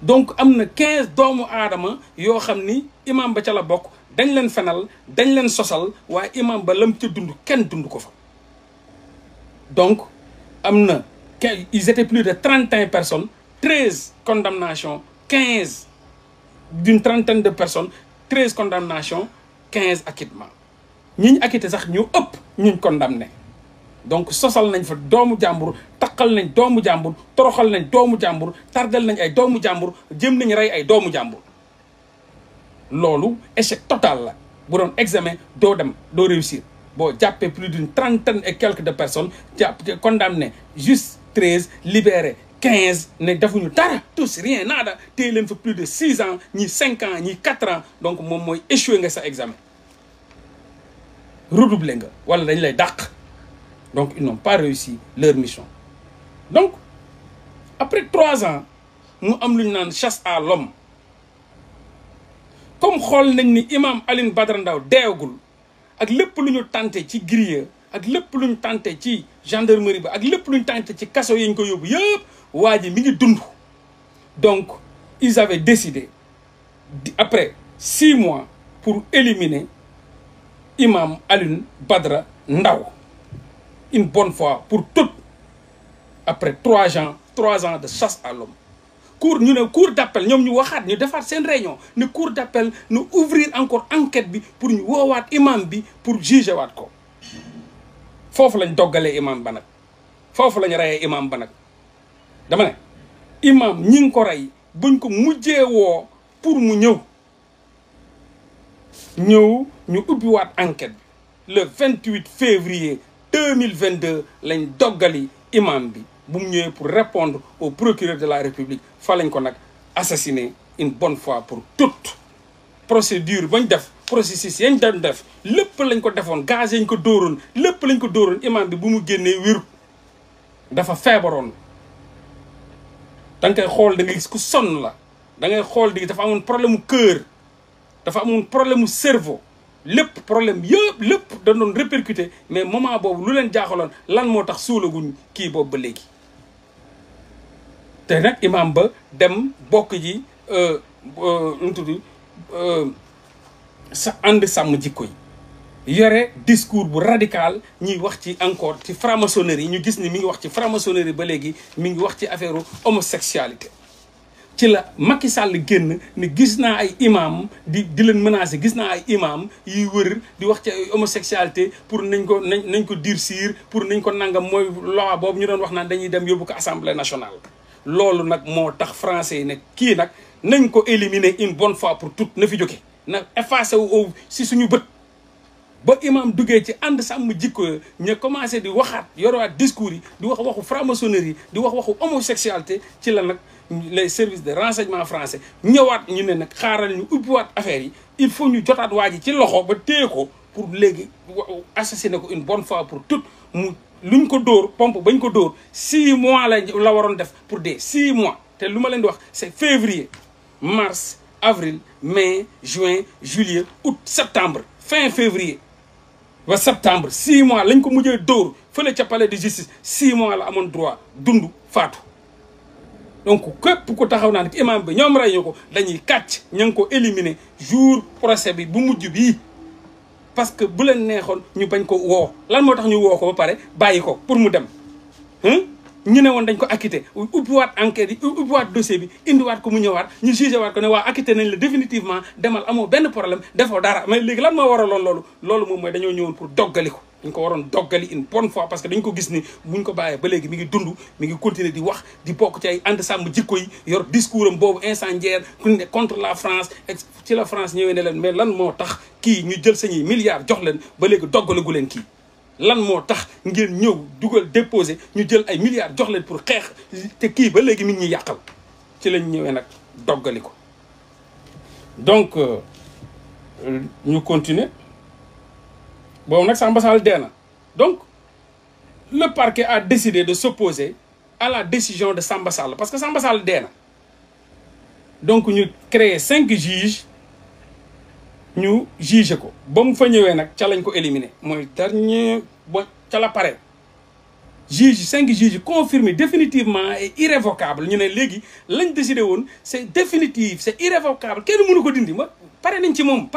donc am na 15 doomu aadama yoo xam ni imam ba ca la bokk dañ leen fenal dañ leen sosal waaye imam ba lam ca dund kenn dund ko fa donc am na ils étaient plus de 31 personnes 13 condamnations 15 d'une trentaine de personnes 13 condamnations 15 acquittements ñi ñu acquitté sax ñu ëpp ñuñ condamné donc sosal nañ fa doomu jàmbur taqal nañ doomu jàmbur toroxal nañ doomu jàmbur tardel nañ ay doomu jàmbur jëm nañ rey ay doomu jàmbur loolu échec total la bu doon examen doo dem doo réussir boo jàppee plus d'une trentaine et quelques de personnes jàpp condamné juste 13 libéré 15 ne defuñu dara tous rien nada téye leen fa plus de 6 ans ñi 5 ans ñi 4 ans donc moom mooy échoué nga sa examen redoubler nga wala dañ lay dàq donc ils n'ont pas réussi leur mission donc après 3 ans mu am lu ñu naan chasse à l'homme comme xool nañ ni imam Alioune Badara Ndao deewagul ak lépp lu ñu tenté ci grille ak lépp lu ñu tenté ci gendarmerie ba ak lépp lu ñu tenté ci kaso yi ñu ko yóbbu yëpp waa ji mi ngi dund donc ils avaient décidé après 6 mois pour éliminer imam Alioune Badara Ndao une bonne fois pour toutes après 3 ans de chasse à l'homme ñu ne cour d'appel ñoom ñu waxaat ñu defaat seen réunion ne cour d'appel nu ouvrir encore enquête bi pour ñu woowaat imam bi pour juger waat ko foofu lañ doggalee imam ba nag foofu lañ reyee imam ba nag dama ne imam ñi ngi ko rey buñ ko mujjee woo pour mu ñëw ñu ubbiwaat enquête bi le 28 février 2022 lañ doggali imam bi bu mu ñëwee pour répondre au procureur de la République fa lañ ko nag assassiné une bonne fois pour toutes procédure bañ def processus yañ doon def lépp lañ ko defoon gaz yañ ko dóoroon lépp lañ ko dóoroon imam bi bu mu génnee wéru dafa feebaroon da nga koy xool da nga gis ku sonn la da ngay xool di dafa amoon problème mu cœur dafa amoon problème mu cerveau lépp problème yëpp lépp da doon répercuté mais moment boobu lu leen jaaxaloon lan moo tax suulaguñ kii boobu ba léegi te nag imam ba dem bokk ji nu tudd sa ànd sàmm jikko yi yore discours bu radical ñuy wax ci encore ci franc-maçonnerie ñu gis ni mi ngi wax ci franc-maçonnerie ba léegi mi ngi wax ci affaire homosexualité ci la Macky Sall génn ne gis naa ay imam di leen menacer gis naa ay imam yuy wër di wax ci ay homosexualité pour nañ ko durcir pour nañ ko nangam mooy loi boobu ñu doon wax naan dañuy dem yóbbu ko assemblée nationale loolu nag moo tax français yi ne kii nag nañ ko éliminer une bonne fois pour toutes na fi jóge na effacé wu si suñu bët ba imam duggee ci ànd sàmm jikko ñu commencé di waxaat yorewaat discours yi di wax waxu franc-maçonnerie di wax waxu homosexualité ci la nag les services de renseignement français ñëwaat ñu ne nag xaaral ñu ubbiwaat affaire yi il faut ñu jotaat waa ji ci loxo ba téye ko pour léegi assassiner ko une bonne fois pour toutes mu luñ ko dóor pompe bañ ko dóor 6 mois la waroon def pour dee 6 mois te lu ma leen di wax c'est février mars avril mai juin juillet août septembre fin février ba septembre 6 mois lañ ko mujjee dóor fële ca palais de justice 6 mois la amoon droit dund faatu donc képp ku taxaw naa ne imam bi ñoom rey ñu ko dañuy kàcc ña ngi ko éliminer jour procès bi bu mujj bii parce que bu leen neexoon ñu bañ ko woo lan moo tax ñu woo ko ba pare bàyyi ko pour mu dem ñu ne woon dañ ko acquitté ubbiwaat enquête yi ubbiwaat dossier bi indiwaat ko mu ñëwaat ñu jugé waat ko ne waa acquitté nañ la définitivement demal amoo benn problème defoo dara mais léegi lan moo waraloon loolu moom mooy dañoo ñëwoon pour doggali ko dañ ko waroon doggali une bonne fois parce que dañ ko gis ni buñ ko bàyyee ba léegi mi ngi dund mi ngi continuer di wax di bokk ci ay ànd sàmm jikko yi yor discours am boobu incendiaire contre la France ci la France ñëwee ne leen mais lan moo tax kii ñu jël sañuy milliards jox leen ba léegi doggalagu leen kii lan moo tax ngeen ñëw dugal déposé ñu jël ay milliards jox leen pour xeex te kii ba léegi mi ngi ñuy yàqal ci lañ ñëwee nag doggali ko donc ñu continuer boobu nag Samba Sall dee na donc le parquet a décidé de s'opposer à la décision de Samba Sall parce que Samba Sall dee na donc ñu créé 5 juges ñu jugé ko ba mu fa ñëwee nag ca lañ ko éliminé mooy dernier ba ca la pare juge 5 juges confirmé définitivement et irrévocable ñu ne léegi lañ décidé woon c'est définitif c'est irrévocable kenn mënu ko dindi ma pare nañ ci moom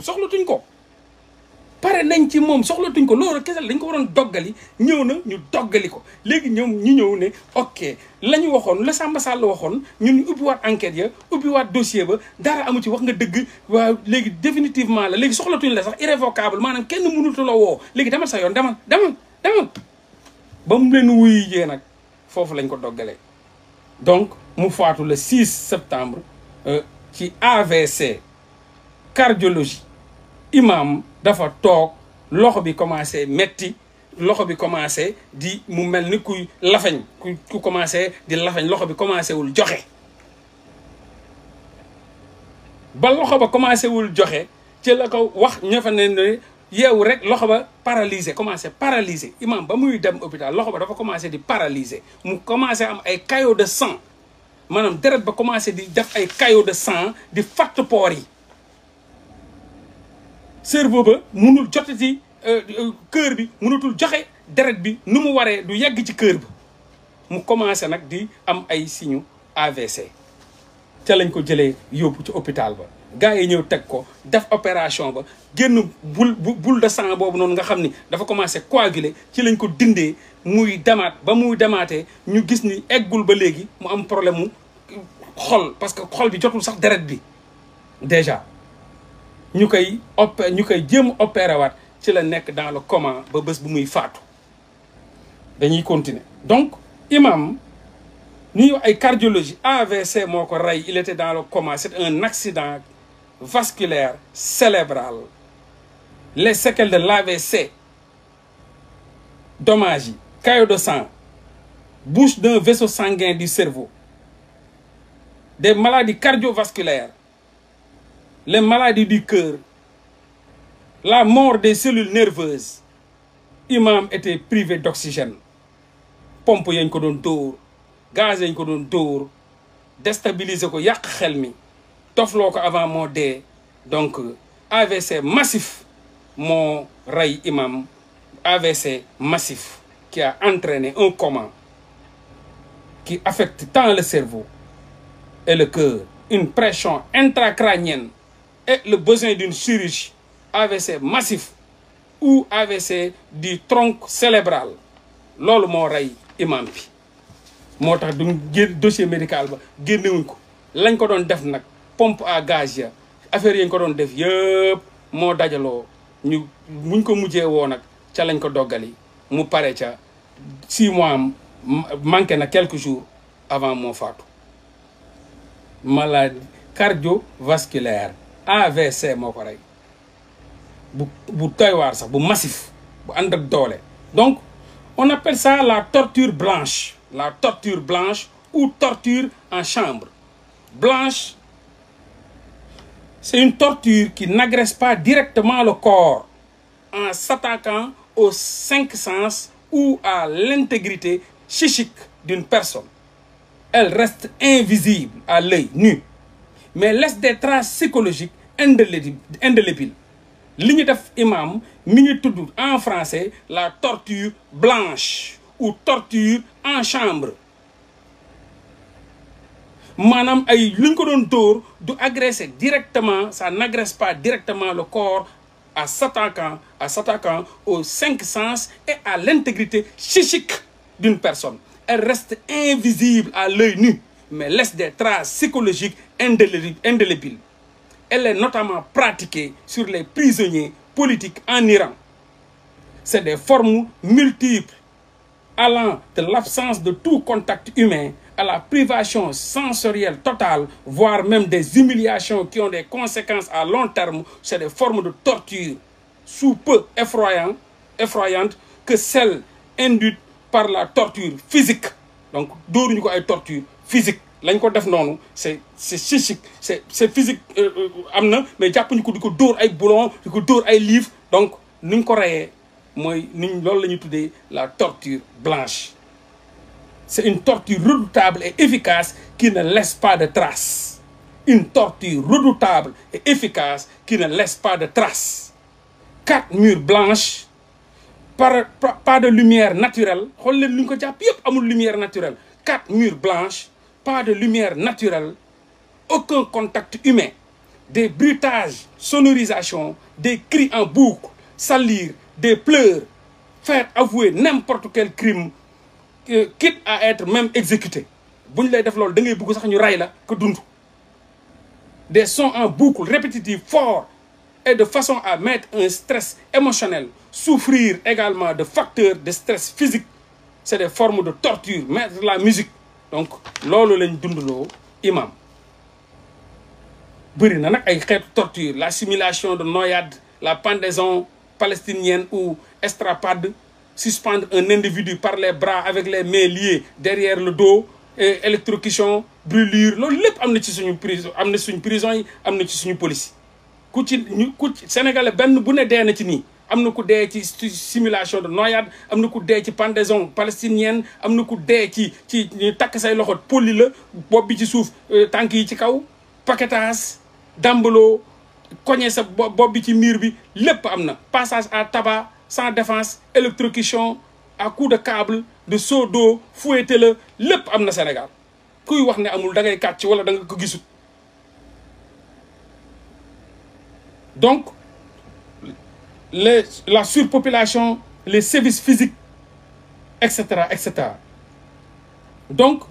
soxlatuñ ko pare nañ ci moom soxlatuñ ko loolu kese dañ ko waroon doggali ñëw na ñu doggali ko léegi ñoom ñu ñëw ne ok la ñu waxoon la Samba Sall waxoon ñun ñu ubbiwaat enquête ya ubbiwaat dossier ba dara amu ci wax nga dëgg waaw léegi définitivement la léegi soxlatuñ la sax irrévocable maanaam kenn mënutu la woo léegi demal sa yoon demal ba mu leen wuyu jee nag foofu lañ ko doggalee donc mu faatu le 6 septembre ci AVC cardiologie imam dafa toog loxo bi commencé metti loxo bi commencé di mu mel ni kuy lafañ ku commencé di lafañ loxo bi commencé wul joxe ba loxo ba commencé wul joxe ci la ko wax ña fa ne yeewu rek loxo ba paralysé commencé paralysé imam ba muy dem hôpital loxo ba dafa commencé di paralysé mu commencé am ay caillots de sang maanaam deret ba commencé di def ay caillots de sang di fatt poor yi cerveau ba munul jotati cœur bi munatul joxe deret bi nu mu waree du yegg ci cœur ba mu commencé nag di am ay signes AVC ca lañ ko jëlee yóbbu ci hôpital ba gars yi ñëw teg ko def opération ba génn boule de sang boobu noonu nga xam ni dafa commencé coaguler ci lañ ko dindee muy demaat ba muy demaatee ñu gis ni eggul ba léegi mu am problème mu xol parce que xol bi jotul sax deret bi déjà ñu koy jéem opéré waat ci la nekk dans le coma ba bés bu muy faatu dañuy continuer donc imam ñu ay cardiologie AVC moo ko rey il était dans le coma c'est un accident vasculaire cérébral les séquelles de l'AVC dommages yi caillot de sang bouche d'un vaisseau sanguin du cerveau des maladies cardiovasculaires les maladies du cœur la mort des cellules nerveuses imam était privé d'oxygène pompe yañ ko doon dóor gaz yañ ko doon dóor déstabiliser ko yàq xel mi tofloo ko avant moo dee donc AVC massif moo rey imam AVC massif qui a entraîné un coma qui affecte tant le cerveau et le cœur une pression intracrânienne et le besoin d'une chirurgie AVC massif ou AVC du tronc cérébral loolu moo rey imam bi moo tax duñ dossier médical ba génnewuñ ko lañ ko doon def nag pompe à gaz ya affaire yañ ko doon def yëpp moo dajaloo ñu muñ ko mujjee woo nag ca lañ ko doggali mu pare ca 6 mois am manqué na quelques jours avant moo faatu maladie cardiovasculaire AVC moo ko rey bu doy waar sax bu massif bu ànd ak doole donc on appelle ça la torture blanche ou torture en chambre blanche. C'est une torture qui n'agresse pas directement le corps en s'attaquant aux 5 sens ou à l'intégrité psychique d'une personne. Elle reste invisible à l'œil nu, mais laisse des traces psychologiques indélébiles. Li ñu def imam mi ngi tudd en français la torture blanche ou torture en chambre. maanaam ay lu ñu ko doon dóor du agresser directement ça n'agresse pas directement le corps en s'attaquant aux 5 sens et à l'intégrité psychique d'une personne. Elle reste invisible à l'œil nu, mais laisse des traces psychologiques indélébiles. Elle est notamment pratiquée sur les prisonniers politiques en Iran. C'est des formes multiples allant de l'absence de tout contact humain à la privation sensorielle totale, voire même des humiliations qui ont des conséquences à long terme. C'est des formes de torture sous peu effroyantes que celles induites par la torture physique. Donc, dooruñu ko ay torture physique lañ ko def noonu c'est psychique c'est physique am na mais jàppuñu ko di ko dóor ay boulon di ko dóor ay livre donc nuñ ko reyee mooy niñ loolu la ñuy tuddee la torture blanche. C'est une torture redoutable et efficace qui ne laisse pas de traces. Une torture redoutable et efficace qui ne laisse pas de traces. 4 murs blanches, pas de lumière naturelle. Xool leen lu ñu ko jàpp yëpp amul lumière naturelle. 4 murs blanches, pas de lumière naturelle, aucun contact humain, des bruitages, sonorisations, des cris en boucle, salir, des pleurs, faire avouer n'importe quel crime, quitte à être même exécuté. bu ñu lay def loolu da ngay bëgg sax ñu ray la ko dund. Des sons en boucle répétitifs forts et de façon à mettre un stress émotionnel, souffrir également de facteurs de stress physique. C'est des formes de torture, mettre la musique. Donc loolu lañ dundaloo imam. bëri na nag ay xeetu torture, la simulation de noyade, la pendaison palestinienne ou estrapade, suspendre un individu par les bras avec les mains liées derrière le dos, électrocution, brûlure, loolu lépp am na ci suñu prison, am na suñu prison yi, am na ci suñu police. ku ci Sénégalais benn bu ne dee na ci nii. am na ku dee ci simulation de noyade, am na ku dee ci pendaison palestinienne, am na ku dee ci ñu takk say loxo poli la bopp bi ci suuf tànk yi ci kaw, paquetage, dambalo, cogner sa bopp bi ci mur bi lépp am na. Passage à tabac sans défense, électrocution à coup de câble, de seau d'eau, fouetté la lépp am na Sénégal. kuy wax ne amul da ngay kàcc wala da nga ko gisut. Donc la surpopulation, les sévices physiques, etc., etc. Donc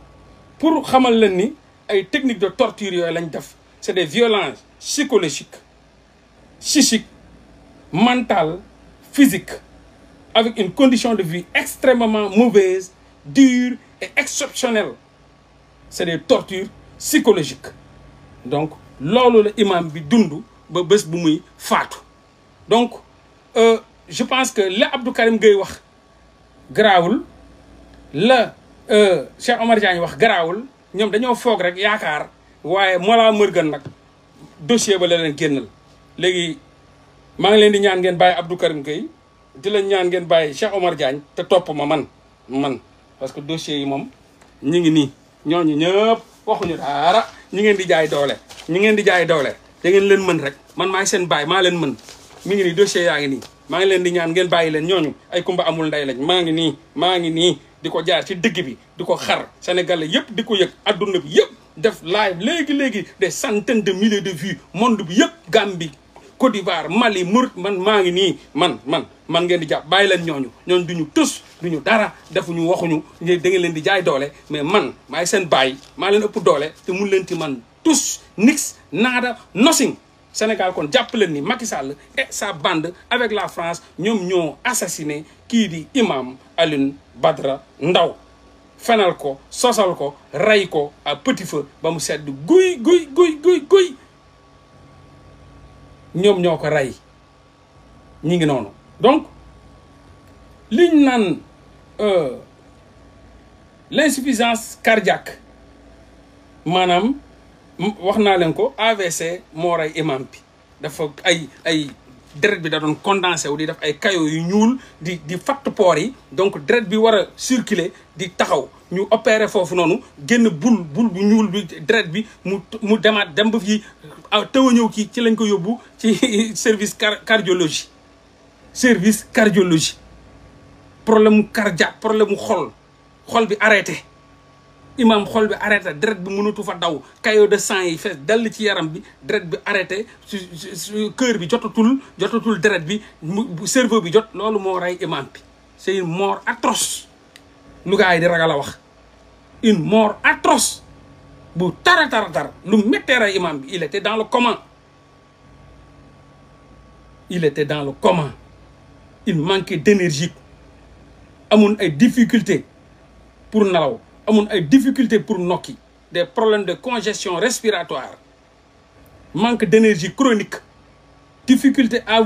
pour xamal leen ni ay techniques de torture yooyu lañ def c'est des violences psychologiques psychiques mentales physiques avec une condition de vie extrêmement mauvaise dure et exceptionnelle c'est des tortures psychologiques donc loolu la imam bi dund ba bés bu muy faatu donc je pense que la Abdou Karim Gueye wax garaawul la Cheikh Omar Diagne wax garaawul ñoom dañoo foog rek yaakaar waaye Mollah Morgun nag dossier ba la leen génnal léegi maa ngi leen di ñaan ngeen bàyyi Abdou Karim Gueye di la ñaan ngeen bàyyi Cheikh Omar Diagne te topp ma man parce que dossier yi moom ñu ngi nii ñooñu ñëpp waxuñu dara ñi ngeen di jaay doole da ngeen leen mën rek man maay seen baay maa leen mën mi ngi nii dossier yaa ngi nii maa ngi leen di ñaan ngeen bàyyi leen ñooñu ay kumba amul nday lañ maa ngi nii di ko jaar ci digg bi di ko xar sénégalais yëpp di ko yëg adduna bi yëpp def live léegi des centaines de milliers de vues monde bi yëpp Gambie Côte d'Ivoire Mali Mauritanie man maa ngi nii man ngeen di jàpp bàyyi leen ñooñu duñu tus duñu dara defuñu waxuñu da ngeen leen di jaay doole mais man maay seen baay maa leen ëpp doole te mun leen ti man tous nix nada nothing Sénégal kon jàpp leen ni Macky Sall et sa bande avec la France ñoom ñoo assassiné kii di imam Alioune Badara Ndao fenal ko sosal ko rey ko à petit feu ba mu sedd guy ñoom ñoo ko rey ñi ngi noonu donc liñ naan l'insuffisance cardiaque maanaam wax naa leen ko AVC moo rey imam bi dafa ay deret bi da doon condensé wu di def ay caillots yu ñuul di fatt poor yi donc deret bi war a circuler di taxaw ñu opéré foofu noonu génn bul bu ñuul bi deret bi mu demaat dem ba fii taw a ñëw kii ci lañ ko yóbbu ci service cardiologie problème mu cardiaque problème mu xol bi arrêté imam xol bi arrêté deret bi mënatu fa daw caillot de sang yi fees dal ci yaram bi deret bi arrêté su cœur bi jotatul deret bi cerveau bi jot loolu moo rey imam bi c'est une mort atroce lu gars yi di ragal a wax une mort atroce bu tara lu méttee rey imam bi il était dans le coma il manquait d'énergie amoon ay difficultés pour nelaw amoon ay difficultés pour nokki des problèmes de congestion respiratoire manque d'énergie chronique difficulté à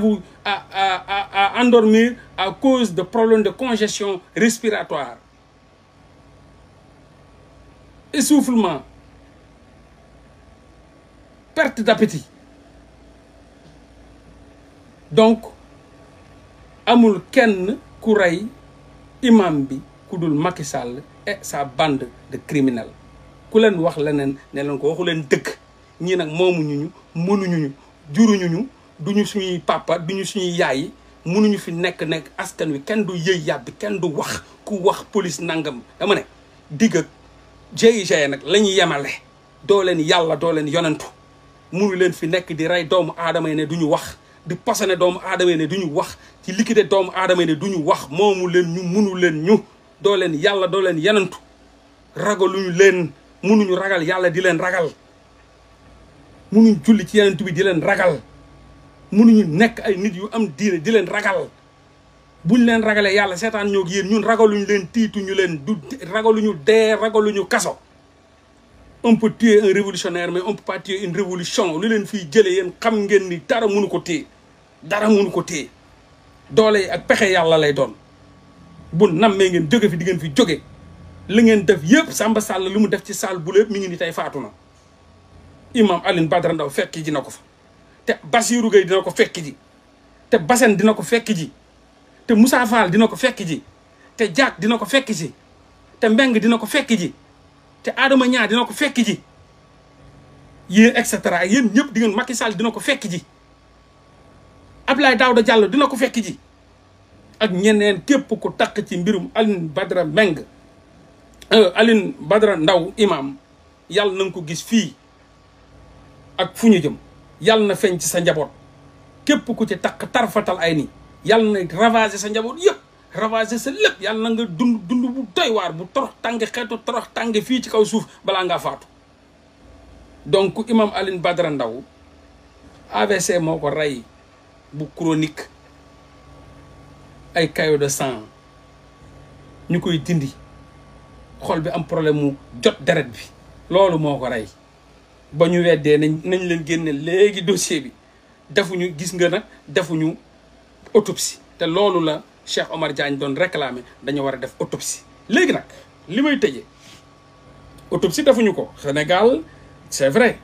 endormir à cause de problèmes de congestion respiratoire essoufflement perte d'appétit donc amul kenn ku rey imam bi ku dul Macky Sall et sa bande de criminels ku leen wax leneen ne leen ko waxu leen dëgg ñii nag moomuñu ñu mënuñu ñu juruñu ñu duñu suñuy papa duñu suñuy yaay mënuñu fi nekk askan wi kenn du yëy yàbbi kenn du wax ku wax police nangam dama ne digg ak GIGN nag la ñuy yemale doo leen yàlla doo leen yonentu mënu leen fi nekk di rey doomu aadama yi ne duñu wax di posone doomu aadama yi ne duñu wax ci liquider doomu aadama yi ne duñu wax moomu leen ñu mënu leen ñu doo leen yàlla doo leen yenantu ragaluñu leen mënuñu ragal yàlla di leen ragal mënuñ julli ci yenantu bi di leen ragal mënuñu nekk ay nit yu am diine di leen ragal buñ leen ragalee yàlla seetaan ñoo yéen ñun ragaluñu leen tiituñu leen du ragaluñu dee ragaluñu kaso on peut tuer un révolutionnaire mais on peut pas tuer une révolution lu leen fiy jëlee yéen xam ngeen ni dara mënu ko téye doole yi ak pexe yàlla lay doon bu nammee ngeen jóge fi di ngeen fi jóge li ngeen def yëpp Samba Sall lu mu def ci Sall bu lépp mi ngi ni tey faatu na imam Alioune Badara Ndao fekk ji na ko fa te Bassirou Gueye dina ko fekk ji te Bassène dina ko fekk ji te Moussa Fall dina ko fekk ji te Diack dina ko fekk ji te Mbeng dina ko fekk ji te Adama Niang dina ko fekk ji yéen et cetera yéen ñëpp di ngeen Macky Sall dina ko fekk ji Abdoulaye Daouda Diallo dina ko fekk ji ak ñeneen képp ku takk ci mbirum Alioune Badara Mbengue Alioune Badara Ndao imam yàlla na nga ko gis fii ak fu ñu jëm yàlla na feeñ ci sa njaboot képp ku ci takk tarfatal ay ni yàlla na ravager sa njaboot yëpp ravager sa lépp yàlla na nga dund bu doy waar bu torox tànge xeetu torox tànge fii ci kaw suuf balaa ngaa faatu donc imam Alioune Badara Ndao AVC moo ko rey bu chronique ay caillot de sang ñu koy dindi xol bi am problème mu jot deret bi loolu moo ko rey ba ñu weddee nañ leen génne léegi dossier bi defuñu gis nga nag defuñu autopsie te loolu la Cheikh Omar Diagne doon réclamer dañu war a def autopsie léegi nag li may tëjee autopsie defuñu ko Sénégal c'est vrai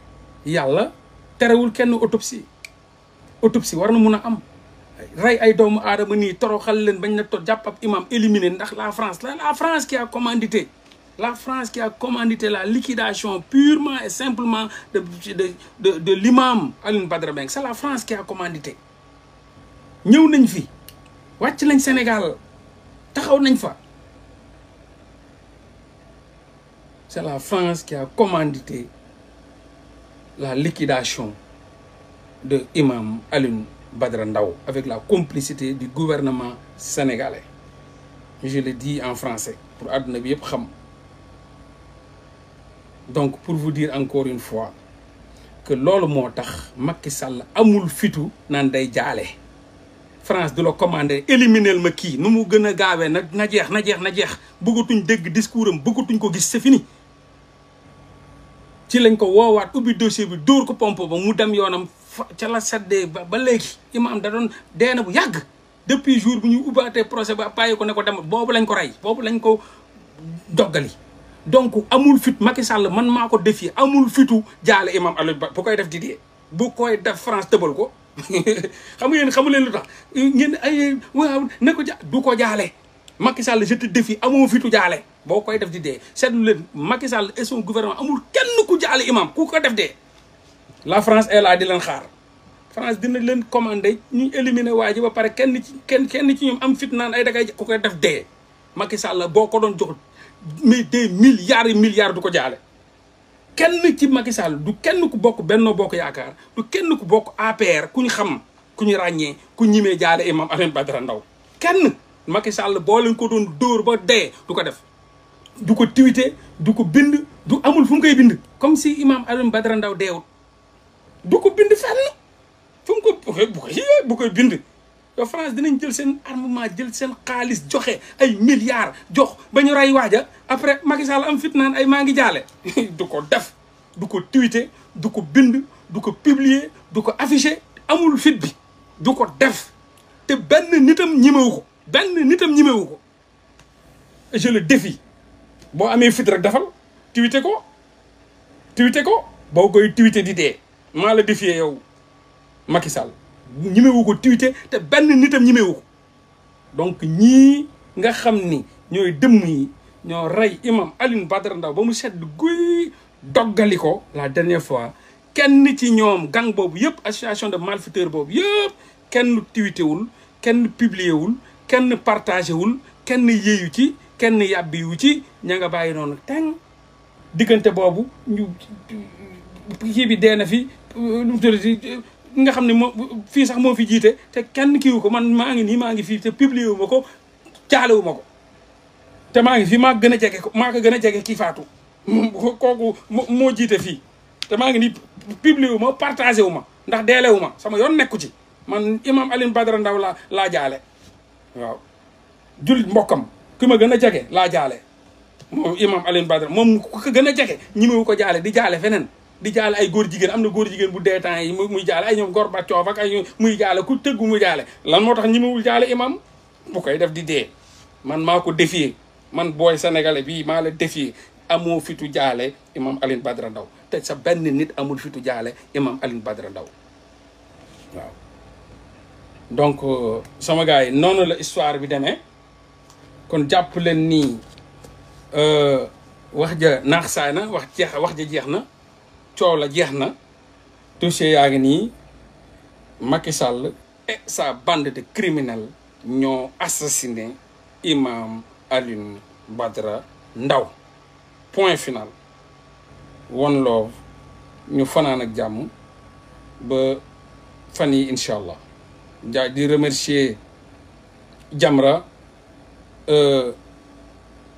yàlla terewul kenn autopsie war na mun a am rey ay doomu aadama nii toroxal leen bañ na to jàpp ab imam éliminé ndax la France qui a commandité la liquidation purement et simplement de l'imam Alioune Badara Mbengue. C'est la France qui a commandité. ñëw nañ fi wàcc nañ Sénégal taxaw nañ fa. C'est la France qui a commandité la liquidation de imam Alioune Badara Ndao avec la complicité du gouvernement sénégalais. Je le dis en français pour àdduna bi yëpp xam. Donc pour vous dire encore une fois que loolu moo tax Macky Sall amul fitu naan day jaale France du la commandé éliminer ma kii nu mu gën a gaawee na jeex bëggatuñ dégg discours am bëggatuñ ko gis c'est fini. ci lañ ko woowaat ubbi dossier bi dóor ko pompe ba mu dem yoonam ca la seddee ba léegi imam da doon dee na bu yàgg depuis jour bu ñu ubbaatee procès ba bàyyi ko ne ko dem boobu lañ ko rey boobu lañ ko doggali. Donc amul fit Macky Sall man maa ko défier amul fitu jaale imam Alioune Ba bu koy def Didier bu koy def France tëbal ko xamu leen lu tax ngeen ay waaw ne ko du ko jaale Macky Sall je te défie amoo fitu jaale boo koy def Didier seetlu leen Macky Sall et son gouvernement amul kenn ku jaale imam ku ko def dee. La France est là di leen xaar France dina leen commandé ñu éliminer waa ji ba pare kenn ci ñoom am fit naan ay dagay ku koy def dee Macky Sall boo ko doon jox. Mais des milliards et milliards du ko jaale kenn ci Macky Sall du kenn ku bokk Benno Bokk Yaakaar du kenn ku bokk APR ku ñu xam ku ñu ràññee ku ñimee jaale imam Alioune Badara Ndao kenn Macky Sall boo leen ko doon dóor ba dee du ko def du ko tweeter du ko bind du amul fu mu koy bind comme si imam Alioune Badara Ndao deewut du ko bind fenn fu mu ko bu koy bind. France dinañ jël seen armement jël seen xaalis joxe ay milliards jox ba ñu rey waaja après Macky Sall am fit naan ay maa ngi jaale du ko def du ko tweeter du ko bind du ko publier du ko afficher amul fit bi du ko def te benn nitam ñimewu ko je le défie boo amee fit rek defal tweeter ko boo koy tweeter di dee maa la défier yow Macky Sall ñimewu ko tweeter te benn nitam ñimewu ko donc ñii nga xam ni ñooy dëmm yi ñoo rey imam Alioune Badara Ndao ba mu sedd guy doggali ko la dernière fois kenn ci ñoom gang boobu yëpp association de malfaiteurs boobu yëpp kenn tweeterwul kenn publierwul kenn partagéwul kenn yéeyu ci kenn yàbbiwu ci ña nga bàyyi noonu teng diggante boobu ñu kii bi dee na fi nga xam ne moo fii sax moo fi jiite te kenn kiiwu ko man maa ngi fii te publié wu ma ko jaale wu ma ko te maa ngi fii maa ko gën a jege kii faatu kooku moo jiite fii te maa ngi nii publié wu ma partagé wu ma ndax deele wu ma sama yoon nekku ci man imam Alioune Badara Ndao laa jaale waaw jullit mbokkam ki ma gën a jege laa jaale moom imam Alioune Badara moom ku ko gën a jege ñi mu ko jaale di jaale feneen di jaale ay góor jigéen am na góor jigéen bu dee temps yi muy jaale ay ñoom gor ba coof ak ay muy jaale ku tëggu muy jaale lan moo tax ñi mawul jaale imam bu koy def di dee man maa ko défier man booy sénégalais bii maa la défier amoo fitu jaale imam Alioune Badara Ndao te sa benn nit amul fitu jaale imam Alioune Badara Ndao waaw donc sama gars yi noonu la histoire bi demee kon jàpp leen nii wax ja naax saay na wax ja jeex na coow la jeex na dossier yaa ngi nii Macky Sall et sa bande de criminels ñoo assassiné imam Alioune Badara Ndao point final. One love ñu fanaan ak jàmm ba fan yi incha allah di remercier Jamra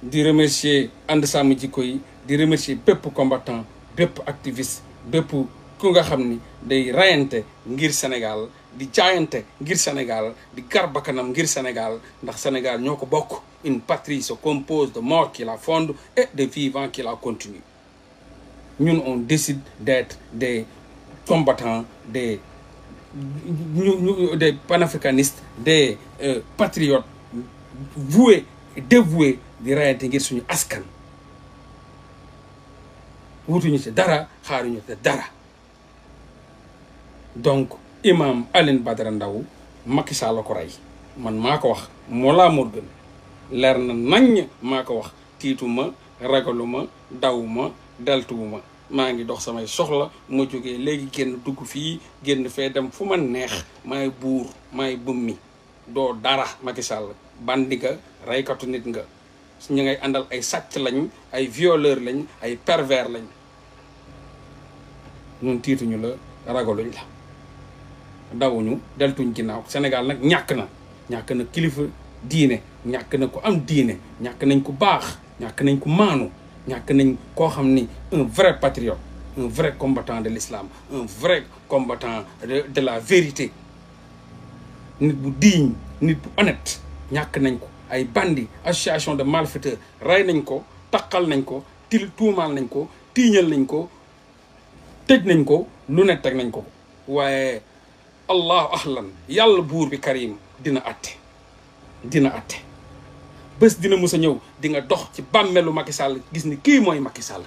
di remercier ànd sàmm jikko yi di remercier bépp combattant bépp activiste bépp ku nga xam ni day rayante ngir Sénégal di jaayante ngir Sénégal di garbakanam ngir Sénégal ndax Sénégal ñoo ko bokk. Une patrie se compose de morts qui la fondent et de vivants qui la continuent. Ñun on décide d'être des combattants, des panafricanistes, des patriotes voués et dévoués di rayante ngir suñu askan. wutuñu ci dara xaaruñu ci dara. Donc imam Alioune Badara Ndao Macky Sall la ko rey man maa ko wax Mollah Morgun leer na naññ maa ko wax tiituma ragaluma dawuma deltuwuma maa ngi dox samay soxla ma jógee léegi génn dugg fii génn fee dem fu ma neex maay buur maay bummi doo dara Macky Sall bandi nga reykatu nit nga ñu ngay àndal ay sàcc lañ ay violeur lañ ay pervers lañ ñun tiituñu la ragaluñ la dawuñu deltuñ ginnaaw Sénégal nag ñàkk na kilifa diine ñàkk na ko am diine ñàkk nañ ko baax ñàkk nañ ko maanu ñàkk nañ koo xam ni un vrai patriote un vrai combattant de l'islam un vrai combattant de la vérité nit bu digne nit bu honnête ñàkk nañ ko ay bandi association de malfaiteurs rey nañ ko taqal nañ ko tuumaal nañ ko tiiñal nañ ko tëj nañ ko lu ne teg nañ ko waaye allahu ahlan yàlla buur bi karim dina atte bés dina mus a ñëw di nga dox ci bàmmeelu Macky Sall gis ni kii mooy Macky Sall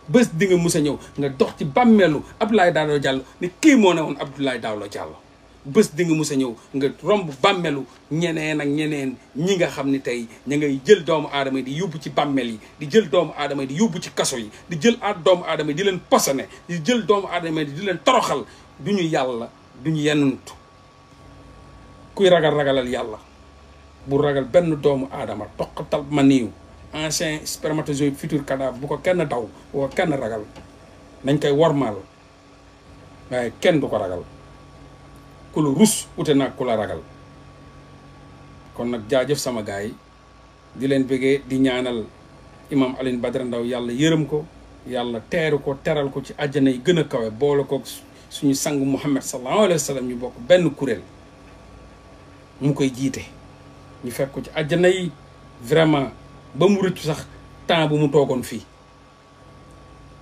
bés di nga mus a ñëw nga dox ci bàmmeelu Abdoulaye Daouda Diallo ni kii moo ne woon Abdoulaye Daouda Diallo bés di nga mus a ñëw nga romb bàmmeelu ñeneen ak ñeneen ñi nga xam ni tey ña ngay jël doomu aadama yi di yóbbu ci bàmmeel yi di jël doomu aadama yi di yóbbu ci kaso yi di jël doomu aadama yi di leen posone di jël doomu aadama yi di leen toroxal du ñu yàlla du ñu yenuntu kuy ragalal yàlla bu ragal benn doomu aadama toqatal ma niiw ancien spermatozoïde futur cadavre bu ko kenn daw bu ko kenn ragal nañ koy wormaal waaye kenn du ko ragal ku la rus ute naag ku la ragal kon nag jaajëf sama gars yi di leen bëggee di ñaanal imam Alioune Badara Ndao yàlla yërëm ko yàlla teeru ko teral ko ci àjjana yi gën a kawe boole ko suñu sang Muhammad sallallahu alayhi wa sallam ñu bokk benn kuréel mu koy jiite ñu fekk ko ci àjjana yi vraiment ba mu rëccu sax temps bu mu toogoon fii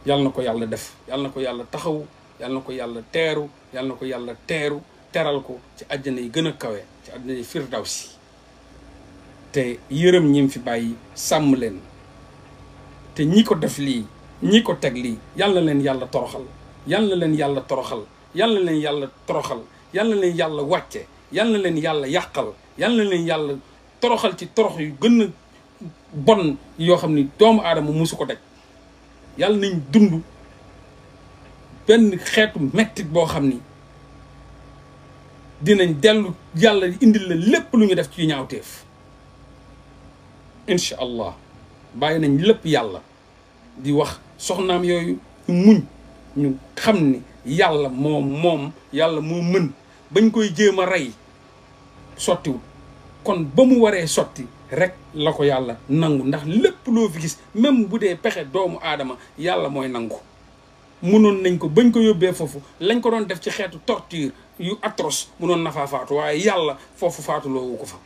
yàlla na ko yàlla def yàlla na ko yàlla taxaw yàlla na ko yàlla teeru yàlla na ko yàlla teral ko ci àjjana yi gën a kawe ci àjjana yi firdawsi te yërëm ñim fi bàyyi sàmm leen te ñi ko def lii ñi ko teg lii yàlla leen yàlla toroxal yàlla leen yàlla toroxal yàlla leen yàlla toroxal yàlla leen yàlla wàcce yàlla leen yàlla yàqal yàlla leen yàlla toroxal ci torox yu gën a bon yoo xam ni doomu aadama musu ko daj yàlla nañ dund benn xeetu mettit boo xam ni dinañ dellu yàlla indil la lépp lu ñu def ci ñaawteef incha allah bàyyi nañ lépp yàlla di wax soxnaam yooyu ñu muñ ñu xam ni yàlla moom yàlla moo mën bañ koy jéem a rey sottiwul kon ba mu waree sotti rek la ko yàlla nangu ndax lépp loo fi gis même bu dee pexe doomu aadama yàlla mooy nangu munoon nañ ko bañ ko yóbbee foofu lañ ko doon def ci xeetu torture yu atroce munoon na faa faatu waaye yàlla foofu faatuloowu ko fa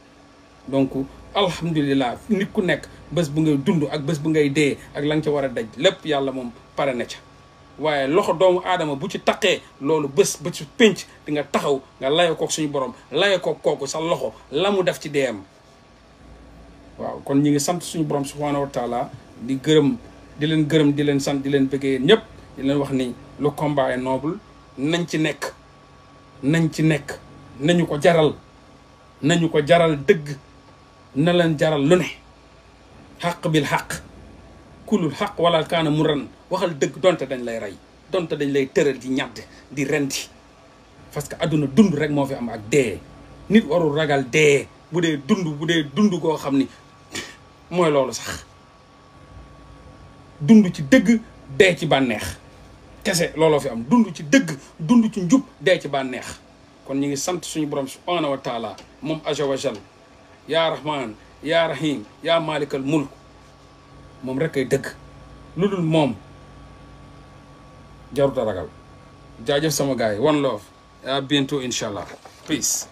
donc alhamdulilah nit ku nekk bés bu ngay dund ak bés bu ngay dee ak la nga ca war a daj lépp yàlla moom pare na ca waaye loxo doomu aadama bu ci taqee loolu bés ba ci pénc di nga taxaw nga laye kook suñu borom laye kook kooku sa loxo la mu def ci deem waaw kon ñi ngi sant suñu borom subhanahu wa taala di leen gërëm di leen sant di leen bëggee ñëpp di leen wax ni le combat est noble nañ ci nekk nañu ko jaral dëgg na leen jaral lu ne xaq bil xaq kulul xaq wala kaana mu ran waxal dëgg donte dañ lay rey donte dañ lay tëral di ñadd di rendi parce que adduna dund rek moo fi am ak dee nit warul ragal dee bu dee dund koo xam ni mooy loolu sax dund ci dëgg dee ci bànneex kese looloo fi am dund ci dëgg dund ci njub dee ci bànneex kon ñu ngi sant suñu borom subhanahu wa taala moom aja wa jal yaa rahman yaa rahim yaa malikal mulk moom rek ay dëgg lu dul moom jaruta ragal jaajëf sama gars yi one love à bientôt incha allah peace